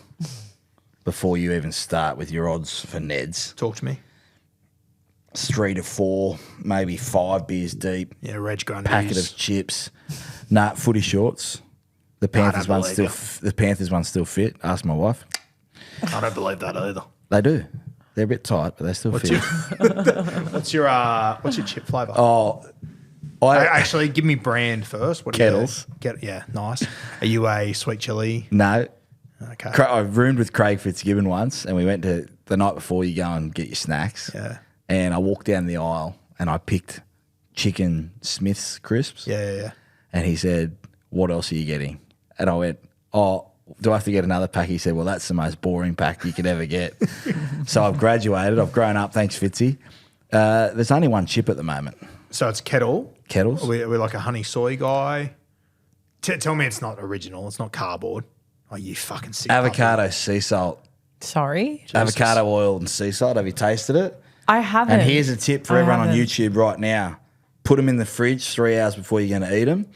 before you even start with your odds for Neds. Talk to me. 3 to 4, maybe 5 beers deep, Yeah, Reg Grundy. packet of chips. Footy shorts. The Panthers don't one's believe still the Panthers one's still fit. Ask my wife. I don't believe that either. They do. They're a bit tight, but they still fit. What's your chip flavour? Oh, I Actually, give me brand first. What do Kettles. you yeah, nice. Are you a sweet chili? no. Okay. I roomed with Craig Fitzgibbon once, and we went to the night before you go and get your snacks. Yeah. And I walked down the aisle and I picked chicken Smith's crisps. Yeah. And he said, "What else are you getting?" And I went, "Oh, do I have to get another pack?" He said, "Well, that's the most boring pack you could ever get." So I've graduated. I've grown up. Thanks, Fitzy. There's only one chip at the moment. So it's kettle. Kettles. Are we like a honey soy guy? Tell me it's not original. It's not cardboard. Oh, you fucking sick. Avocado, sea salt. Sorry. Avocado oil and sea salt. Have you tasted it? I haven't. And here's a tip for I everyone on haven't. YouTube right now. Put them in the fridge 3 hours before you're going to eat them.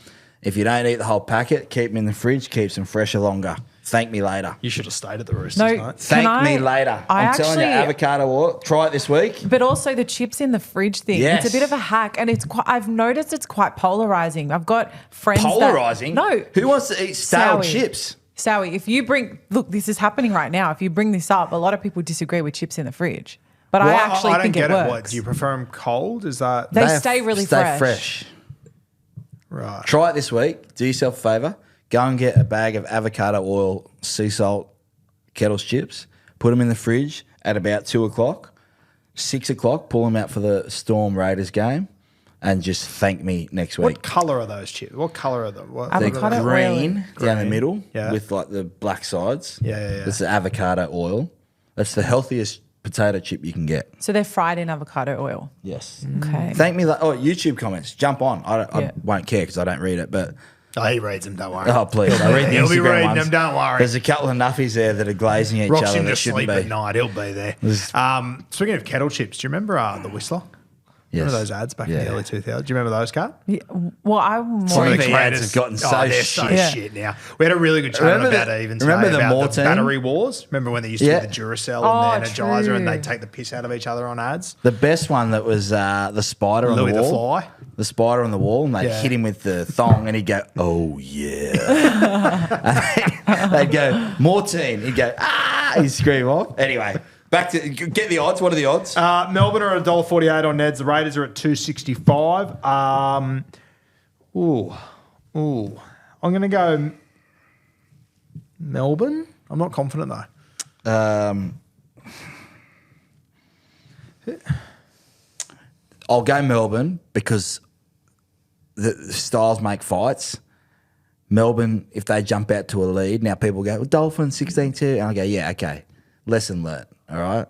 If you don't eat the whole packet, keep them in the fridge, keeps them fresher longer. Thank me later. You should have stayed at the Roosters, No. mate. Thank me later. I'm telling you, actually- avocado oil. Try it this week. But also the chips in the fridge thing. Yes. It's a bit of a hack, and I've noticed it's quite polarizing. I've got friends Polarizing? No. Who wants to eat stale Sowie. chips? Sowie, if you look, this is happening right now. If you bring this up, a lot of people disagree with chips in the fridge. But I actually don't think get it it. works. What, do you prefer them cold? Is that They stay really stay fresh. right? Try it this week. Do yourself a favour. Go and get a bag of avocado oil, sea salt, Kettles chips. Put them in the fridge at about 2 o'clock. 6 o'clock, pull them out for the Storm Raiders game and just thank me next week. What colour are those chips? What colour are them? What, They're Avocado green oil. down the Green. middle Yeah. with like the black sides. Yeah. It's the avocado oil. That's the healthiest potato chip you can get. So they're fried in avocado oil. Yes. Okay. Thank me. YouTube comments. Jump on. I Yeah. won't care because I don't read it. But Oh, he reads them, don't worry. Oh, please. I read the He'll be Instagram reading ones. them, don't worry. There's a couple of nuffies there that are glazing each Rocks other him that to shouldn't sleep be. at night. He'll be there. Speaking of kettle chips, do you remember the Whistler? Yes. Remember those ads back in the early 2000s? Do you remember those, Kat? Yeah, well, I'm Some more. of the ads have gotten so they're shit. so Yeah. shit now. We had a really good chat Remember about the- it even today remember the about the Mortein? battery wars. Remember when they used to Yeah. do the Duracell Oh, and the Energizer true. and they'd take the piss out of each other on ads? The best one that was the spider on Louis the the wall. Fly. The spider on the wall, and they'd Yeah. hit him with the thong, and he'd go, "Oh yeah." And they'd go, "Mortein." He'd go, "Ah!" He'd scream off. Anyway, back to get the odds. What are the odds? Melbourne are at $1.48 on Neds. The Raiders are at $2.65. I'm going to go Melbourne. I'm not confident though. I'll go Melbourne because the styles make fights. Melbourne, if they jump out to a lead, now people go, well, Dolphins 16-2. And I go, yeah, okay. Lesson learnt, all right?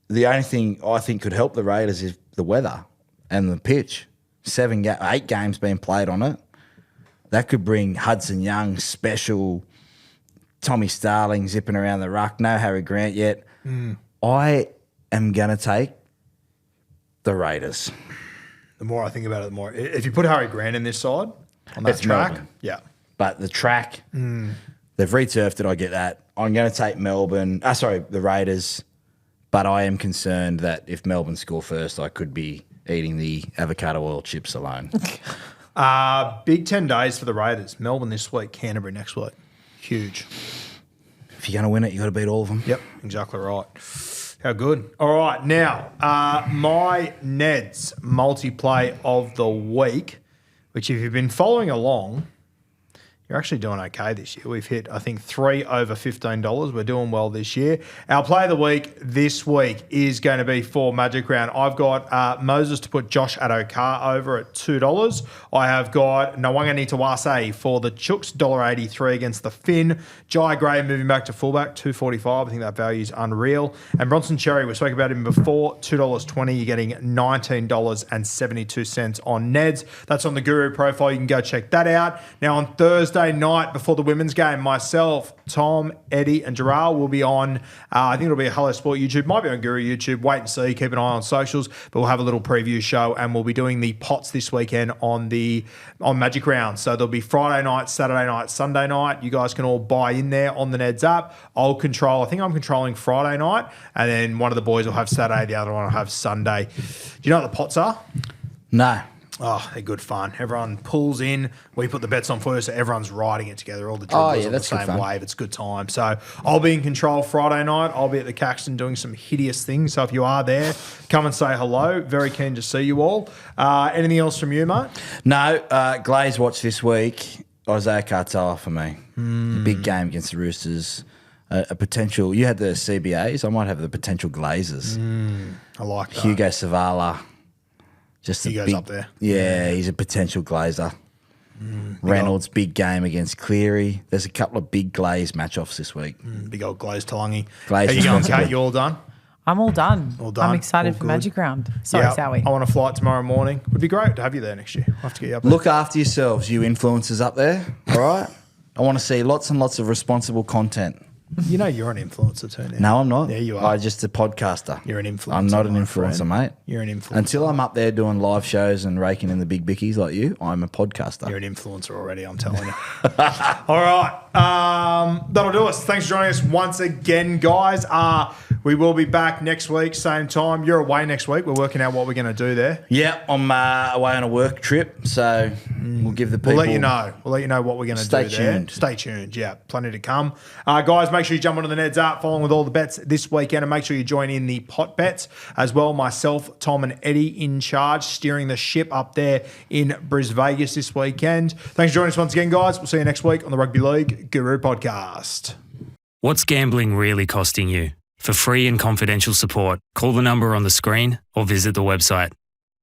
The only thing I think could help the Raiders is the weather and the pitch. 8 games being played on it. That could bring Hudson Young, special, Tommy Starling zipping around the ruck. No Harry Grant yet. I am going to take the Raiders. The more I think about it, the more. If you put Harry Grant in this side on that It's track, Melbourne. yeah. But the track, they've returfed it. I get that. I'm going to take the Raiders. But I am concerned that if Melbourne score first, I could be eating the avocado oil chips alone. Big 10 days for the Raiders. Melbourne this week, Canterbury next week. Huge. If you're going to win it, you got to beat all of them. Yep, exactly right. How good. All right, now, my Neds multiplay of the week, which if you've been following along, you're actually doing okay this year. We've hit, I think, 3 over $15. We're doing well this year. Our play of the week this week is going to be for Magic Round. I've got Moses to put Josh Adokar over at $2. I have got Nawanga Nitawase for the Chooks, $1.83 against the Finn. Jai Gray moving back to fullback, $2.45. I think that value is unreal. And Bronson Cherry, we spoke about him before, $2.20. You're getting $19.72 on Neds. That's on the Guru profile. You can go check that out. Now on Thursday night before the women's game, myself, Tom, Eddie, and Gerard will be on. I think it'll be a Hello Sport YouTube, might be on Guru YouTube. Wait and see. Keep an eye on socials, but we'll have a little preview show, and we'll be doing the pots this weekend on Magic Round. So there'll be Friday night, Saturday night, Sunday night. You guys can all buy in there on the Neds app. I think I'm controlling Friday night, and then one of the boys will have Saturday, the other one will have Sunday. Do you know what the pots are? No. Oh, they're good fun. Everyone pulls in. We put the bets on first, so everyone's riding it together. All the dribblers on the that's good same fun. wave. It's good time. So I'll be in control Friday night. I'll be at the Caxton doing some hideous things. So if you are there, come and say hello. Very keen to see you all. Anything else from you, mate? No, Glaze watch this week. Isaiah Cartel for me. A big game against the Roosters. A potential. You had the CBAs. I might have the potential Glazes. I like that. Hugo Savala. Just He a goes big, up there. Yeah, he's a potential glazer. Reynolds, big game against Cleary. There's a couple of big Glaze match-offs this week. Big old Glaze Talangi. Glaze How you going, responsible. Kate? You all done? I'm all done. All done. I'm excited All for good. Magic Round. Sorry, Yeah, Sowie. I want to flight tomorrow morning. Would be great to have you there next year. I'll have to get you up there. Look after yourselves, you influencers up there, all right? I want to see lots and lots of responsible content. You know you're an influencer too now. No, I'm not. Yeah, you are. I'm just a podcaster. You're an influencer. I'm not an my influencer, friend. mate. You're an influencer. Until I'm up there doing live shows and raking in the big bickies like you, I'm a podcaster. You're an influencer already, I'm telling you. All right. That'll do us. Thanks for joining us once again, guys. We will be back next week, same time. You're away next week. We're working out what we're going to do there. Yeah, I'm away on a work trip, so we'll give the people... We'll let you know. We'll let you know what we're going to do Stay there. tuned. Stay tuned. Yeah, plenty to come. Guys, make sure you jump onto the Neds app, following with all the bets this weekend, and make sure you join in the pot bets as well. Myself, Tom, and Eddie in charge, steering the ship up there in Bris Vegas this weekend. Thanks for joining us once again, guys. We'll see you next week on the Rugby League Guru Podcast. What's gambling really costing you? For free and confidential support, call the number on the screen or visit the website